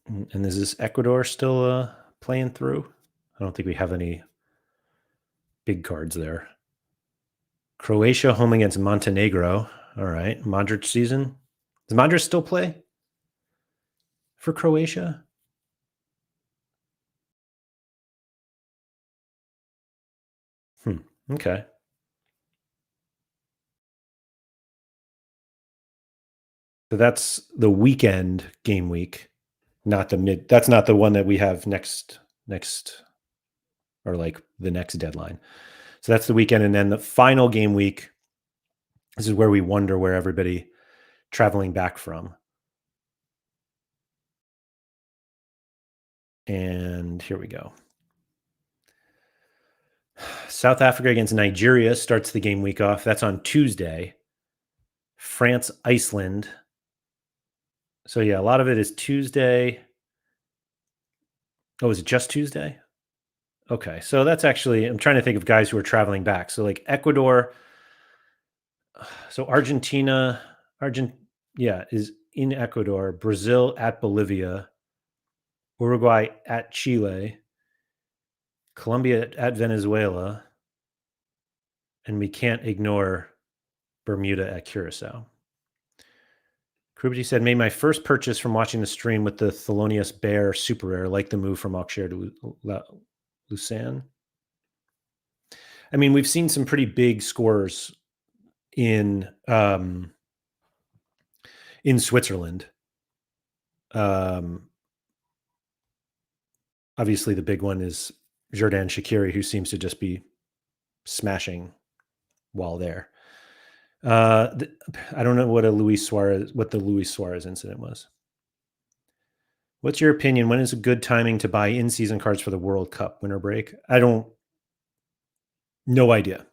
And is this Ecuador still playing through? I don't think we have any big cards there. Croatia home against Montenegro. All right. Modric season. Does Modric still play for Croatia? Okay. So that's the weekend game week, not the mid. That's not the one that we have next or like the next deadline. So that's the weekend. And then the final game week, this is where we wonder where everybody traveling back from. And here we go. South Africa against Nigeria starts the game week off. That's on Tuesday. France, Iceland. So yeah, a lot of it is Tuesday. Oh, is it just Tuesday? Okay. So that's actually, I'm trying to think of guys who are traveling back. So like Ecuador. So Argentina is in Ecuador, Brazil at Bolivia, Uruguay at Chile, Colombia at Venezuela, and we can't ignore Bermuda at Curacao. Krubity said, made my first purchase from watching the stream with the Thelonious Bear Super Rare, like the move from Auxerre to Lausanne. I mean, we've seen some pretty big scores in Switzerland. Obviously, the big one is Jordan Shaqiri, who seems to just be smashing while there. I don't know what the Luis Suarez incident was. What's your opinion? When is a good timing to buy in-season cards for the World Cup winter break? No idea.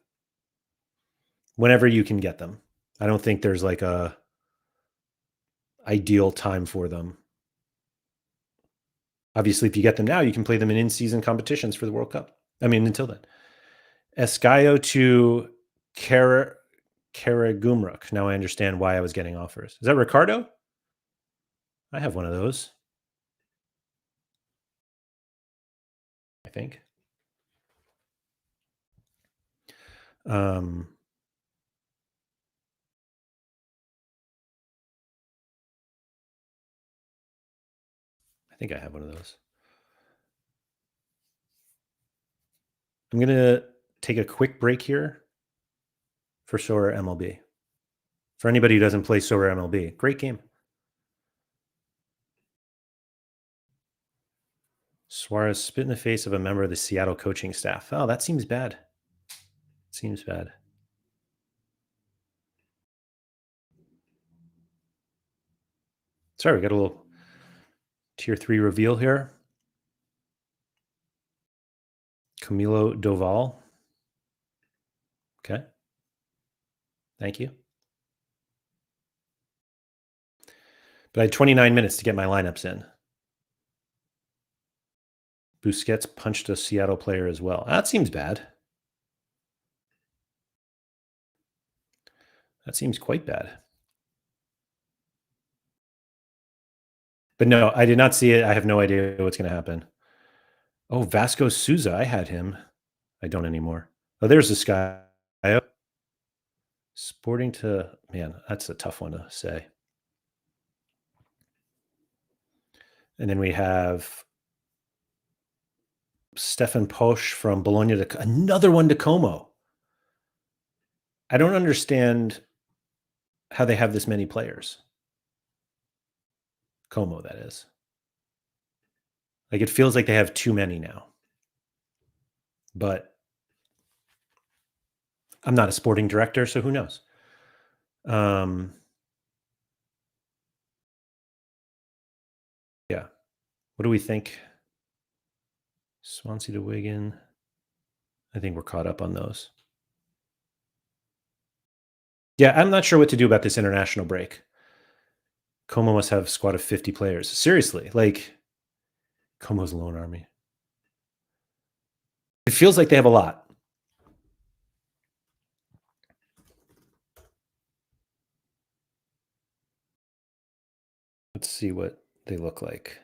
Whenever you can get them. I don't think there's like a ideal time for them. Obviously, if you get them now, you can play them in in-season competitions for the World Cup. I mean, until then. Escayo to Karagumruk. Now I understand why I was getting offers. Is that Ricardo? I have one of those. I think. I think I have one of those. I'm going to take a quick break here for Sorare MLB. For anybody who doesn't play Sorare MLB, great game. Suarez spit in the face of a member of the Seattle coaching staff. Oh, that seems bad. Seems bad. Sorry, we got a little tier 3 reveal here. Camilo Doval. Okay. Thank you. But I had 29 minutes to get my lineups in. Busquets punched a Seattle player as well. That seems bad. That seems quite bad. But no, I did not see it. I have no idea what's going to happen. Oh, Vasco Souza. I had him. I don't anymore. Oh, there's this guy. Sporting to, man, that's a tough one to say. And then we have Stefan Posch from Bologna to another one to Como. I don't understand how they have this many players. Como, that is. Like, it feels like they have too many now. But I'm not a sporting director, so who knows? Yeah. What do we think? Swansea to Wigan. I think we're caught up on those. Yeah, I'm not sure what to do about this international break. Como must have a squad of 50 players. Seriously, like Como's loan army. It feels like they have a lot. Let's see what they look like.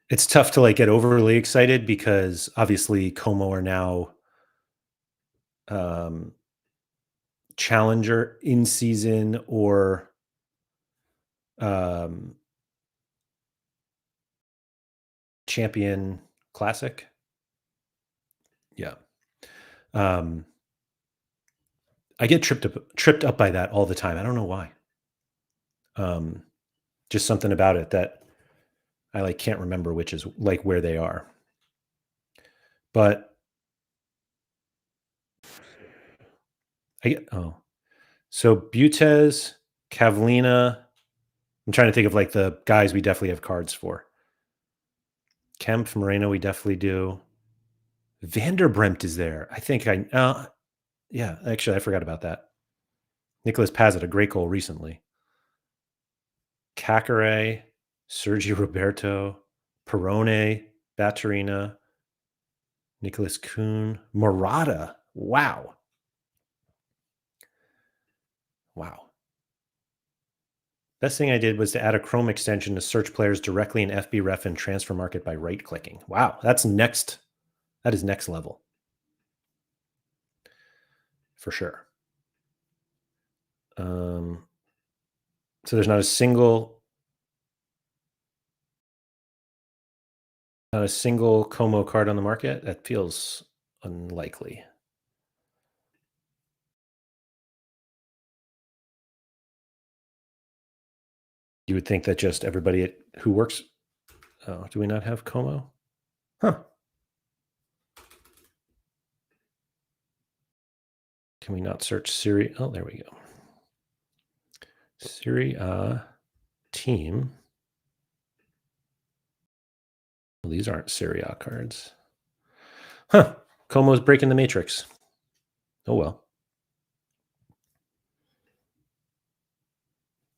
It's tough to like get overly excited because obviously Como are now challenger in season or champion classic. Yeah. I get tripped up by that all the time. I don't know why. Just something about it that I like can't remember which is like where they are. But I get so Butez, Kavlina. I'm trying to think of like the guys we definitely have cards for. Kemp, Moreno, we definitely do. Vanderbremt is there. I think yeah, actually I forgot about that. Nicholas Paz had a great goal recently. Cacare, Sergio Roberto, Perone, Baturina, Nicholas Kuhn, Morata. Wow. Best thing I did was to add a Chrome extension to search players directly in FBref and Transfer Market by right-clicking. Wow, that's next. That is next level. For sure. So there's not a single Como card on the market. That feels unlikely. You would think that just everybody who works. Oh, do we not have Como? Huh. Can we not search Serie? Oh, there we go. Serie A team. Well, these aren't Serie A cards. Huh. Como's breaking the matrix. Oh, well.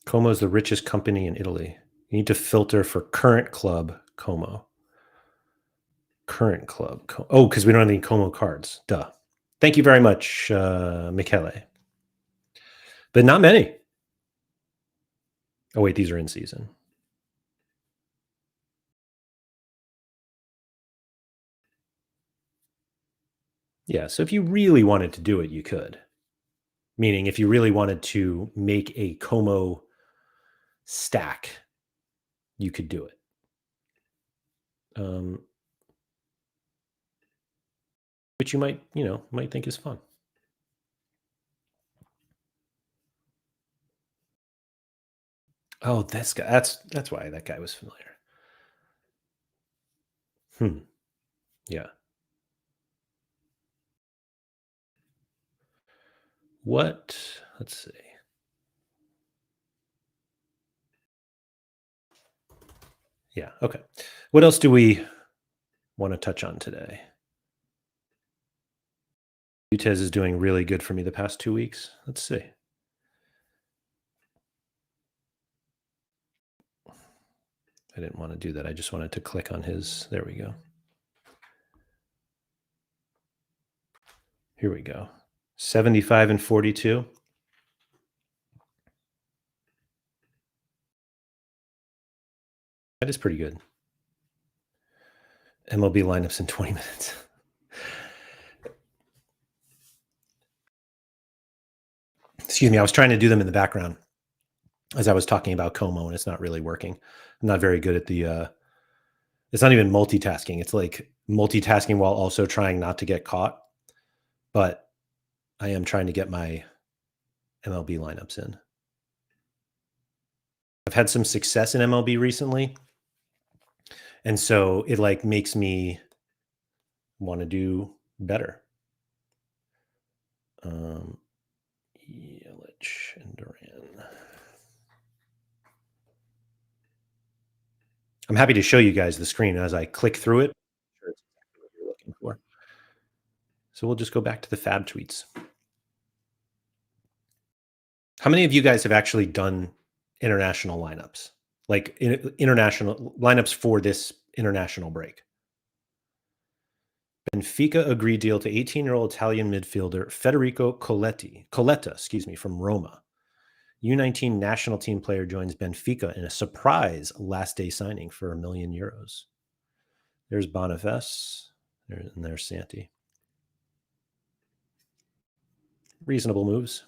Como is the richest company in Italy. You need to filter for current club Como. Current club. Oh, because we don't have any Como cards. Duh. Thank you very much, Michele. But not many. Oh, wait, these are in season. Yeah, so if you really wanted to do it, you could. Meaning, if you really wanted to make a Como stack, you could do it. Which you might think is fun. Oh, this guy. That's why that guy was familiar. Yeah. What? Let's see. Yeah. Okay. What else do we want to touch on today? Utez is doing really good for me the past 2 weeks. Let's see. I didn't want to do that. I just wanted to click on his. There we go. Here we go. 75 and 42. That is pretty good. MLB lineups in 20 minutes. Excuse me, I was trying to do them in the background as I was talking about Como, and it's not really working. I'm not very good at the it's not even multitasking. It's like multitasking while also trying not to get caught. But I am trying to get my MLB lineups in. I've had some success in MLB recently. And so it like makes me want to do better. Yelich and Duran. I'm happy to show you guys the screen as I click through it. Sure it's exactly what you're looking for. So we'll just go back to the fab tweets. How many of you guys have actually done international lineups? Like international lineups for this international break? Benfica agreed deal to 18-year-old Italian midfielder Federico Coletta, from Roma. U19 national team player joins Benfica in a surprise last day signing for €1 million. There's Boniface, and there's Santi. Reasonable moves.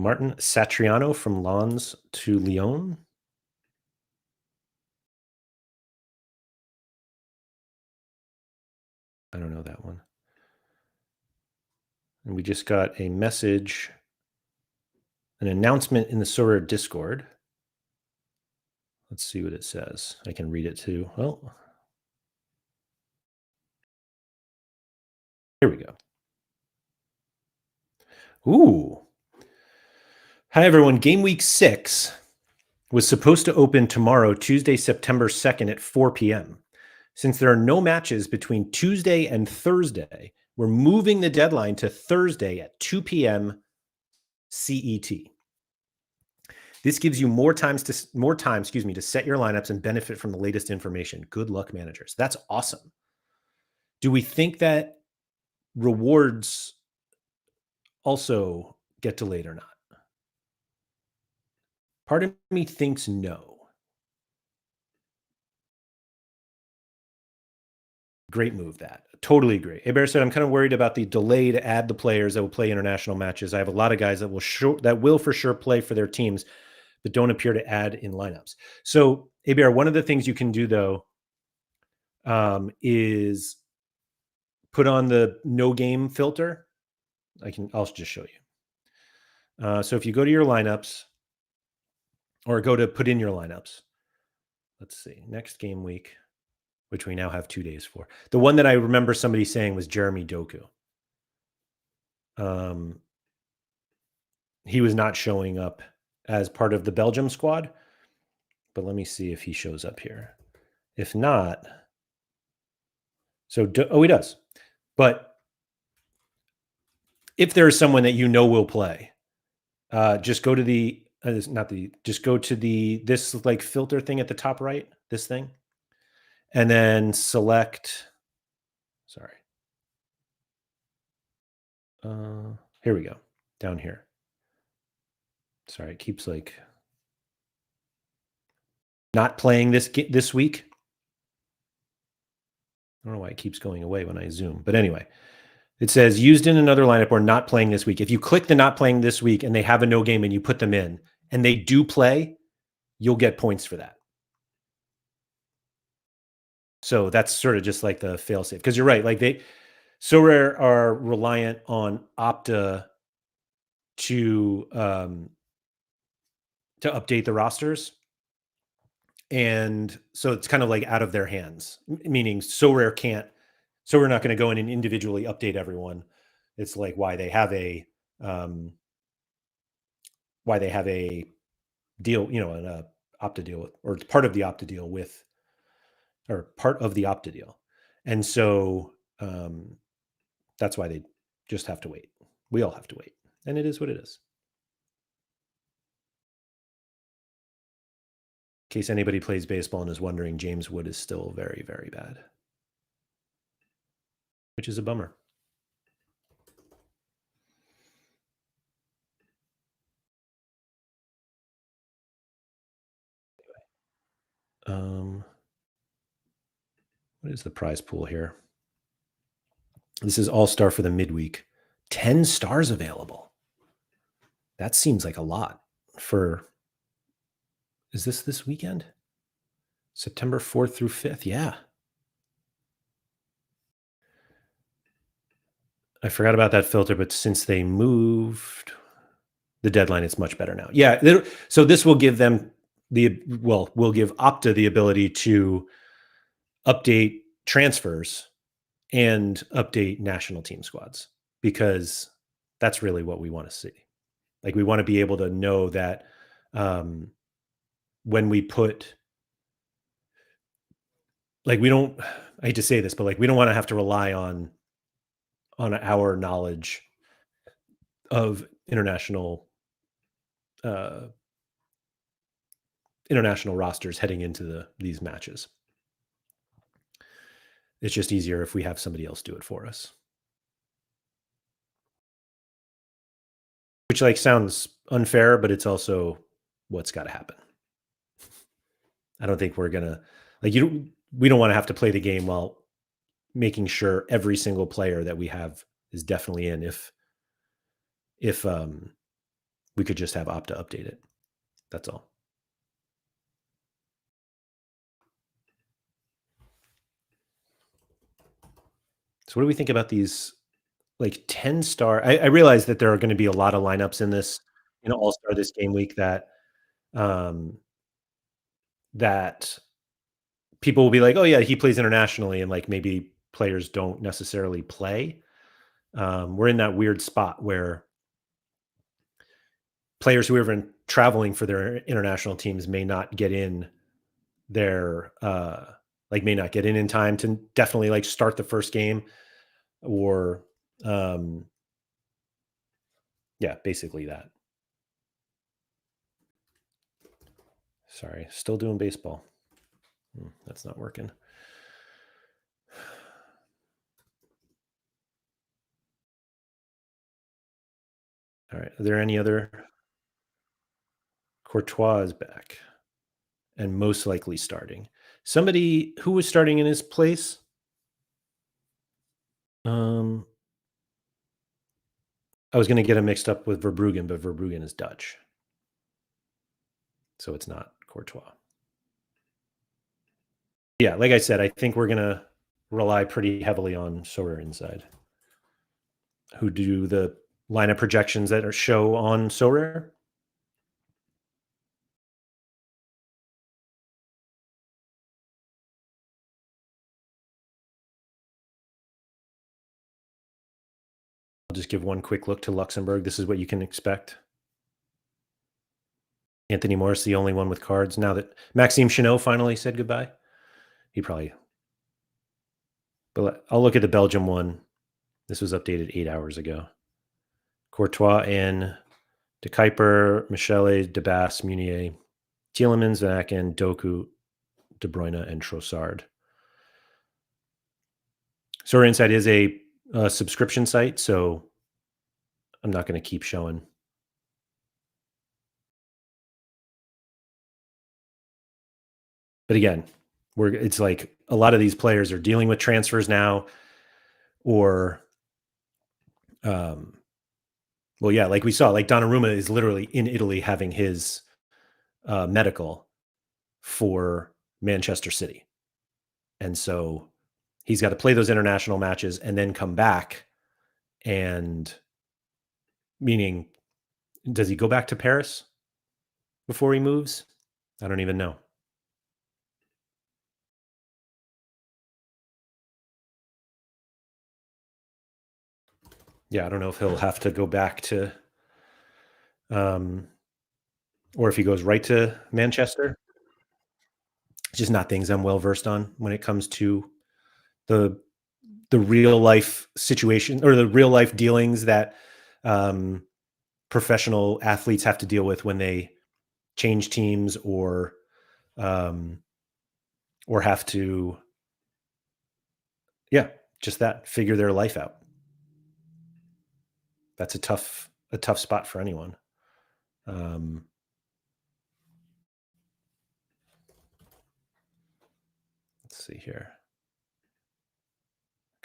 Martin Satriano from Lens to Lyon. I don't know that one. And we just got a message, an announcement in the Sorare Discord. Let's see what it says. I can read it too. Well, here we go. Ooh. Hi, everyone. Gameweek 6 was supposed to open tomorrow, Tuesday, September 2nd at 4 p.m. Since there are no matches between Tuesday and Thursday, we're moving the deadline to Thursday at 2 p.m. CET. This gives you more time, to set your lineups and benefit from the latest information. Good luck, managers. That's awesome. Do we think that rewards also get delayed or not? Part of me thinks no. Great move, that. Totally agree. Bear said, I'm kind of worried about the delay to add the players that will play international matches. I have a lot of guys that will for sure play for their teams, but don't appear to add in lineups. So, Bear, one of the things you can do, though, is put on the no game filter. I'll just show you. So if you go to your lineups, or go to put in your lineups, let's see, next game week, which we now have 2 days for. The one that I remember somebody saying was Jeremy Doku. He was not showing up as part of the Belgium squad, but let me see if he shows up here. If not, he does. But if there's someone that you know will play, just go to this like filter thing at the top right, this thing, and then select. Sorry. Here we go. Down here. Sorry, it keeps like not playing this week. I don't know why it keeps going away when I zoom, but anyway, it says used in another lineup or not playing this week. If you click the not playing this week and they have a no game and you put them in and they do play, you'll get points for that. So that's sort of just like the fail safe, because you're right. Like Sorare are reliant on Opta to update the rosters. And so it's kind of like out of their hands, meaning Sorare we're not going to go in and individually update everyone. It's like why they have a deal, an Opta deal, or it's part of the Opta deal And so that's why they just have to wait. We all have to wait. And it is what it is. In case anybody plays baseball and is wondering, James Wood is still very, very bad, which is a bummer. What is the prize pool here? This is all-star for the midweek. 10 stars available. That seems like a lot for, is this weekend? September 4th through 5th. Yeah. I forgot about that filter, but since they moved the deadline, it's much better now. Yeah. So this will give them will give Opta the ability to update transfers and update national team squads, because that's really what we want to see. Like, we want to be able to know that when we put, like, we don't, I hate to say this, but like, we don't want to have to rely on our knowledge of international rosters heading into these matches. It's just easier if we have somebody else do it for us. Which, like, sounds unfair, but it's also what's got to happen. I don't think we're gonna, like, we don't want to have to play the game while making sure every single player that we have is definitely in. If we could just have Opta update it, that's all. So what do we think about these, like, 10-star? I realize that there are going to be a lot of lineups in this, all-star this game week that that people will be like, oh yeah, he plays internationally, and like maybe players don't necessarily play. We're in that weird spot where players who are traveling for their international teams may not get in may not get in time to definitely like start the first game, or yeah, basically that. Sorry, still doing baseball. That's not working. All right. Are there any other? Courtois is back and most likely starting. Somebody who was starting in his place. I was going to get him mixed up with Verbruggen, but Verbruggen is Dutch, so it's not Courtois. Yeah, like I said, I think we're going to rely pretty heavily on Sorare inside, who do the lineup projections that are show on Sorare. I'll just give one quick look to Luxembourg. This is what you can expect. Anthony Morris, the only one with cards now that Maxime Chenot finally said goodbye. He probably, but I'll look at the Belgium one. This was updated 8 hours ago. Courtois and De Kuyper, Michele, De Bass, Munier, Tielemans, Van Aken, Doku, De Bruyne, and Trossard. Sorare Insight is a subscription site, so I'm not going to keep showing. But again, it's like a lot of these players are dealing with transfers now, or well, yeah, like we saw, like Donnarumma is literally in Italy having his medical for Manchester City. And so he's got to play those international matches and then come back. And meaning, does he go back to Paris before he moves? I don't even know. Yeah, I don't know if he'll have to go back to, or if he goes right to Manchester. It's just not things I'm well versed on when it comes to the real life situation or the real life dealings that professional athletes have to deal with when they change teams or have to, yeah, just that, figure their life out. That's a tough spot for anyone. Let's see here.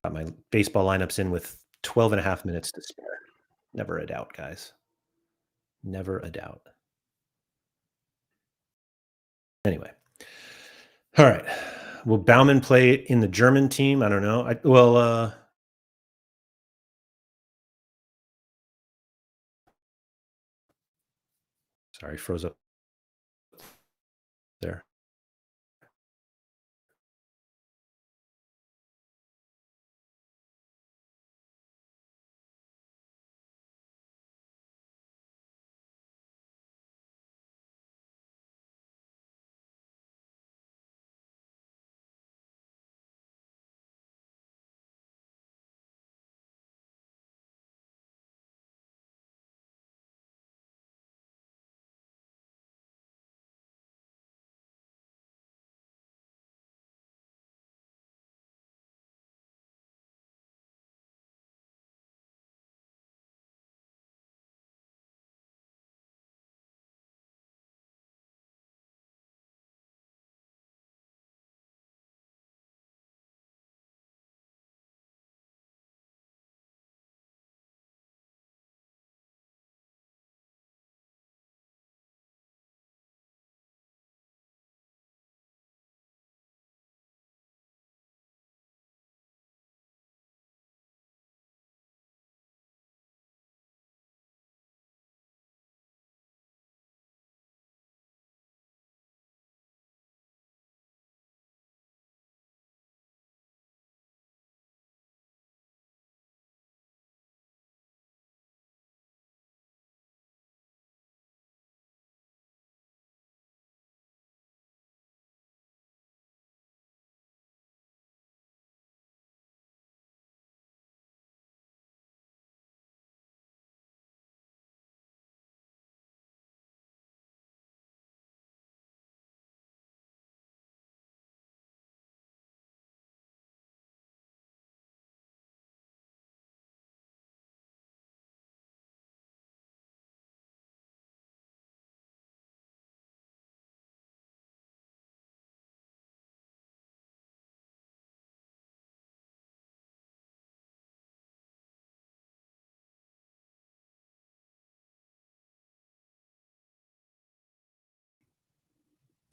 Got my baseball lineups in with 12 and a half minutes to spare. Never a doubt, guys. Never a doubt. Anyway. All right. Will Baumann play in the German team? I don't know. Sorry, froze up there.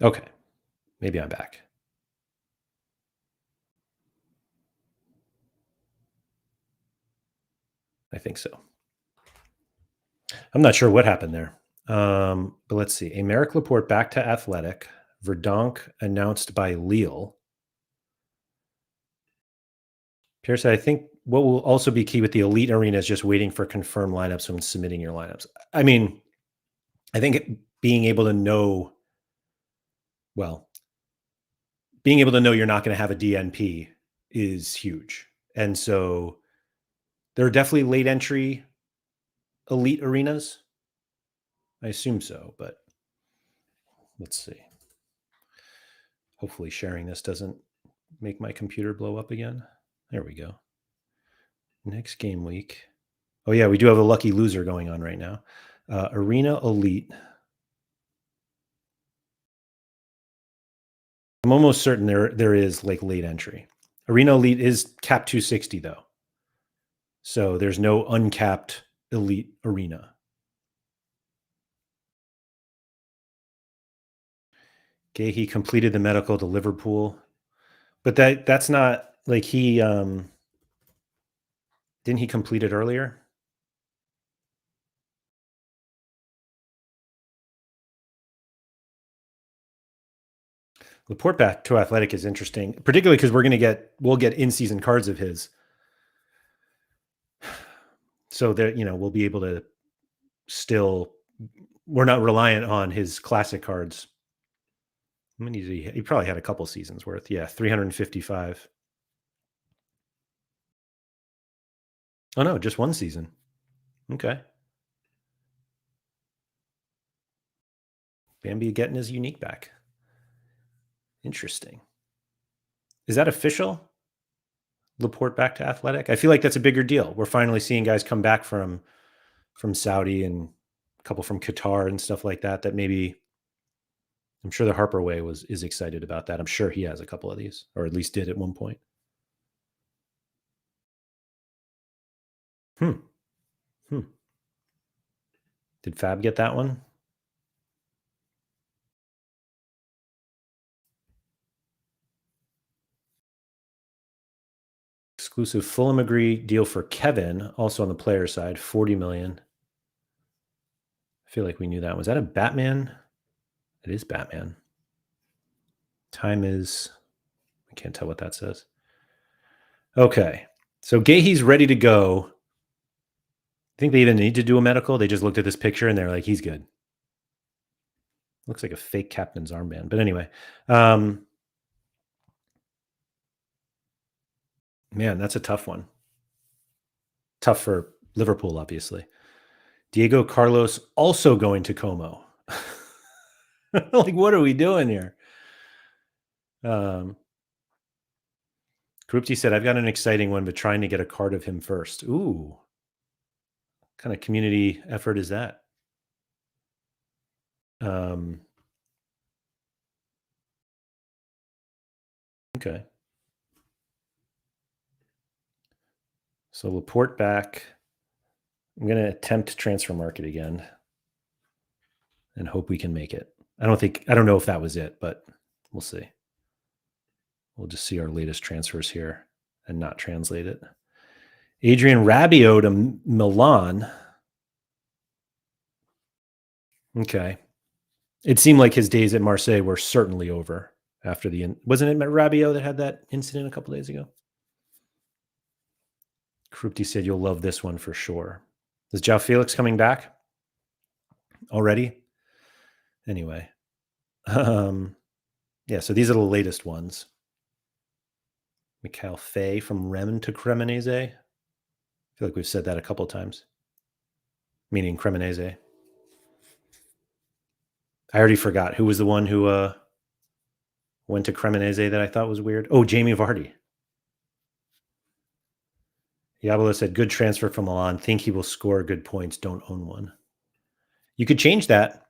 Okay. Maybe I'm back. I think so. I'm not sure what happened there. But let's see. Aymeric Laporte back to Athletic. Verdonk announced by Lille. Pierre said, I think what will also be key with the elite arena is just waiting for confirmed lineups when submitting your lineups. I mean, I think being able to know you're not going to have a DNP is huge. And so there are definitely late entry elite arenas. I assume so, but let's see. Hopefully sharing this doesn't make my computer blow up again. There we go. Next game week. Oh yeah, we do have a lucky loser going on right now. Arena Elite. I'm almost certain there is like late entry. Arena Elite is cap 260 though. So there's no uncapped elite arena. He completed the medical to Liverpool. But that's not like he didn't he complete it earlier? Laporte back to Athletic is interesting, particularly because we'll get in-season cards of his. So that we'll be able to we're not reliant on his classic cards. How many did he probably had a couple seasons worth. Yeah, 355. Oh no, just one season. Okay. Bambi getting his unique back. Interesting. Is that official? Laporte back to Athletic? I feel like that's a bigger deal. We're finally seeing guys come back from Saudi and a couple from Qatar and stuff like that maybe I'm sure the Harper way is excited about that. I'm sure he has a couple of these, or at least did at one point. Hmm. Did Fab get that one? Exclusive Fulham agree deal for Kevin, also on the player side, 40 million. I feel like we knew that. Was that a Batman? It is Batman. Time is, I can't tell what that says. Okay. So Gahey's ready to go. I think they even need to do a medical. They just looked at this picture and they're like, he's good. Looks like a fake captain's armband. But anyway, man, that's a tough one. Tough for Liverpool, obviously. Diego Carlos also going to Como. Like, what are we doing here? Krupti said, I've got an exciting one, but trying to get a card of him first. Ooh. What kind of community effort is that? Okay. So Laporte back. I'm going to attempt transfer market again and hope we can make it. I don't know if that was it, but we'll see. We'll just see our latest transfers here and not translate it. Adrian Rabiot to Milan. Okay. It seemed like his days at Marseille were certainly over after wasn't it Rabiot that had that incident a couple days ago? Krupti said you'll love this one for sure. Is João Felix coming back already? Anyway. Yeah, so these are the latest ones. Mikhail Fay from Rennes to Cremonese. I feel like we've said that a couple of times. Meaning Cremonese. I already forgot. Who was the one who went to Cremonese that I thought was weird? Oh, Jamie Vardy. Diablo said, good transfer from Milan. Think he will score good points. Don't own one. You could change that.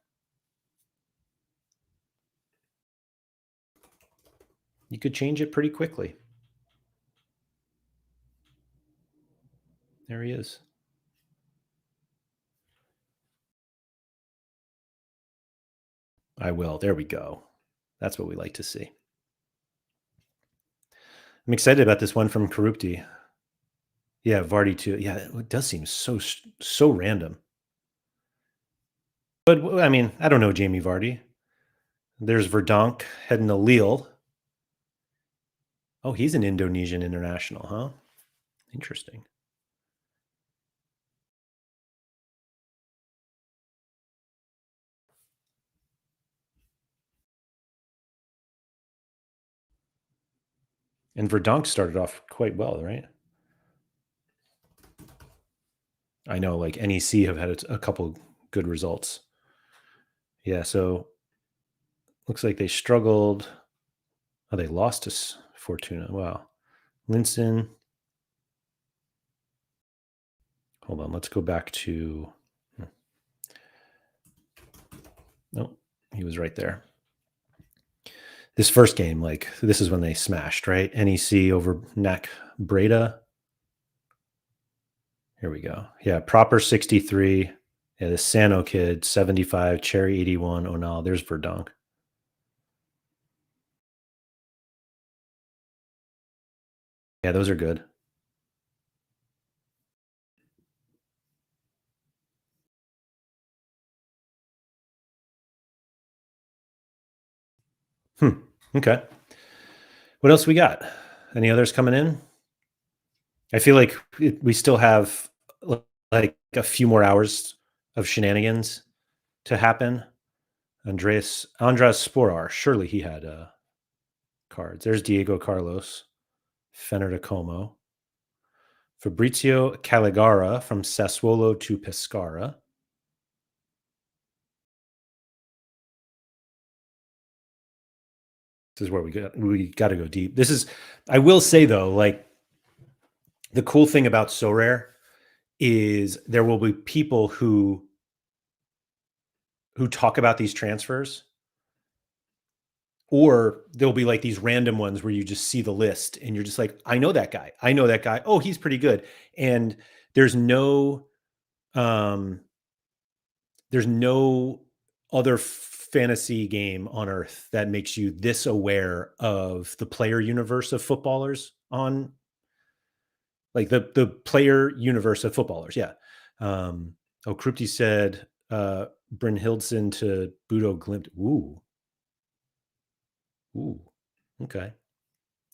You could change it pretty quickly. There he is. I will. There we go. That's what we like to see. I'm excited about this one from Karupti. Yeah, Vardy too. Yeah, it does seem so random. But I mean, I don't know Jamie Vardy. There's Verdonk heading to Lille. Oh, he's an Indonesian international, huh? Interesting. And Verdonk started off quite well, right? I know, like NEC have had a couple good results. Yeah, so looks like they struggled. Oh, they lost to Fortuna. Wow. Linson. Hold on, let's go back to. No, he was right there. This first game, like this is when they smashed, right? NEC over NAC Breda. Here we go. Yeah, Proper 63. Yeah, the Sano kid, 75, Cherry 81. Oh no, there's Verdonk. Yeah, those are good. Okay. What else we got? Any others coming in? I feel like we still have like a few more hours of shenanigans to happen. Andras Sporar, surely he had cards. There's Diego Carlos, Fenner to Como. Fabrizio Caligara from Sassuolo to Pescara. This is where we got to go deep. This is, I will say though, like the cool thing about Sorare is there will be people who talk about these transfers Or there'll be like these random ones where you just see the list and you're just like, I know that guy. I know that guy. Oh, he's pretty good. And there's no um there's no other fantasy game on earth that makes you this aware of the player universe of footballers on like the player universe of footballers. Yeah. Um Krupti said Brynhildsen to Budo Glimt. Ooh. Okay. I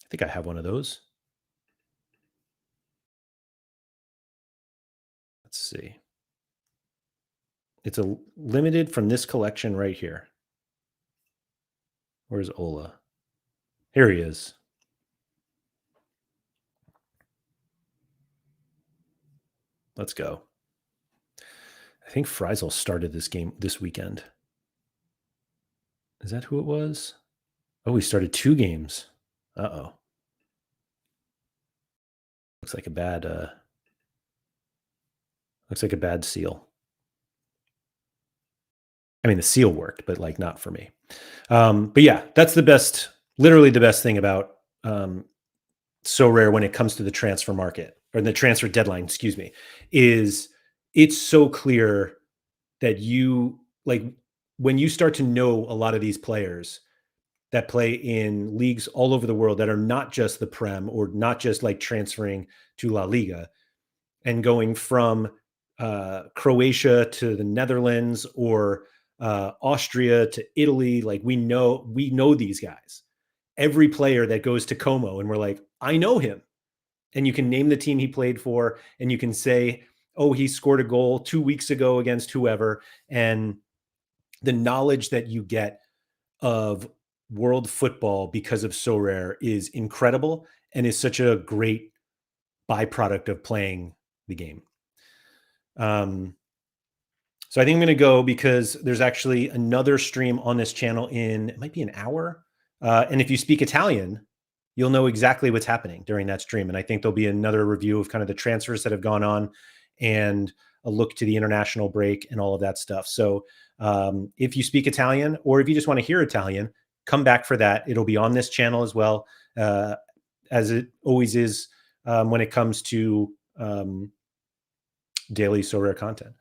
think I have one of those. Let's see. It's a limited from this collection right here. Where's Ola? Here he is. Let's go. I think Friesel started this game this weekend. Is that who it was? Oh, he started 2 games. Uh-oh. Looks like a bad seal. I mean, the seal worked, but like not for me. But yeah, that's literally the best thing about Sorare when it comes to the transfer market or the transfer deadline, excuse me, is it's so clear that you like when you start to know a lot of these players that play in leagues all over the world that are not just the Prem or not just like transferring to La Liga and going from Croatia to the Netherlands or Austria to Italy. Like we know these guys. Every player that goes to Como and we're like, I know him. And you can name the team he played for and you can say, oh, he scored a goal 2 weeks ago against whoever. And the knowledge that you get of world football because of Sorare is incredible and is such a great byproduct of playing the game. So I think I'm going to go because there's actually another stream on this channel it might be an hour. And if you speak Italian, you'll know exactly what's happening during that stream. And I think there'll be another review of kind of the transfers that have gone on and a look to the international break and all of that stuff. So if you speak Italian or if you just want to hear Italian, come back for that. It'll be on this channel as well, as it always is when it comes to daily Sorare content.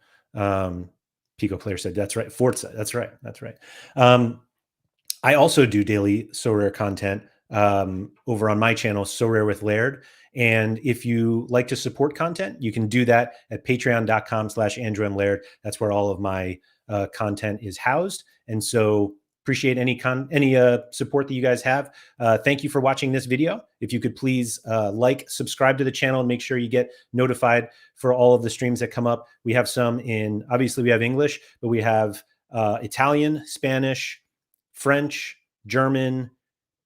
Pico Player said, that's right. Forza, that's right. That's right. I also do daily Sorare content over on my channel, Sorare with Laird. And if you like to support content, you can do that at patreon.com/Andrew M. Laird. That's where all of my content is housed. And so appreciate any support that you guys have. Thank you for watching this video. If you could please subscribe to the channel and make sure you get notified for all of the streams that come up. We have some obviously we have English, but we have Italian, Spanish, French, German,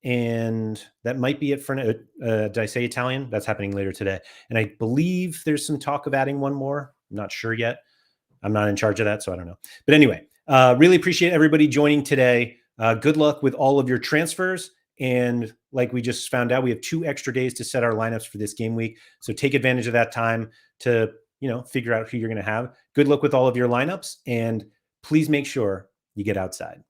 and that might be it for now. Did I say Italian? That's happening later today. And I believe there's some talk of adding one more. I'm not sure yet. I'm not in charge of that, so I don't know. But anyway, really appreciate everybody joining today. Good luck with all of your transfers. And like we just found out, we have 2 extra days to set our lineups for this game week. So take advantage of that time to, figure out who you're going to have. Good luck with all of your lineups. And please make sure you get outside.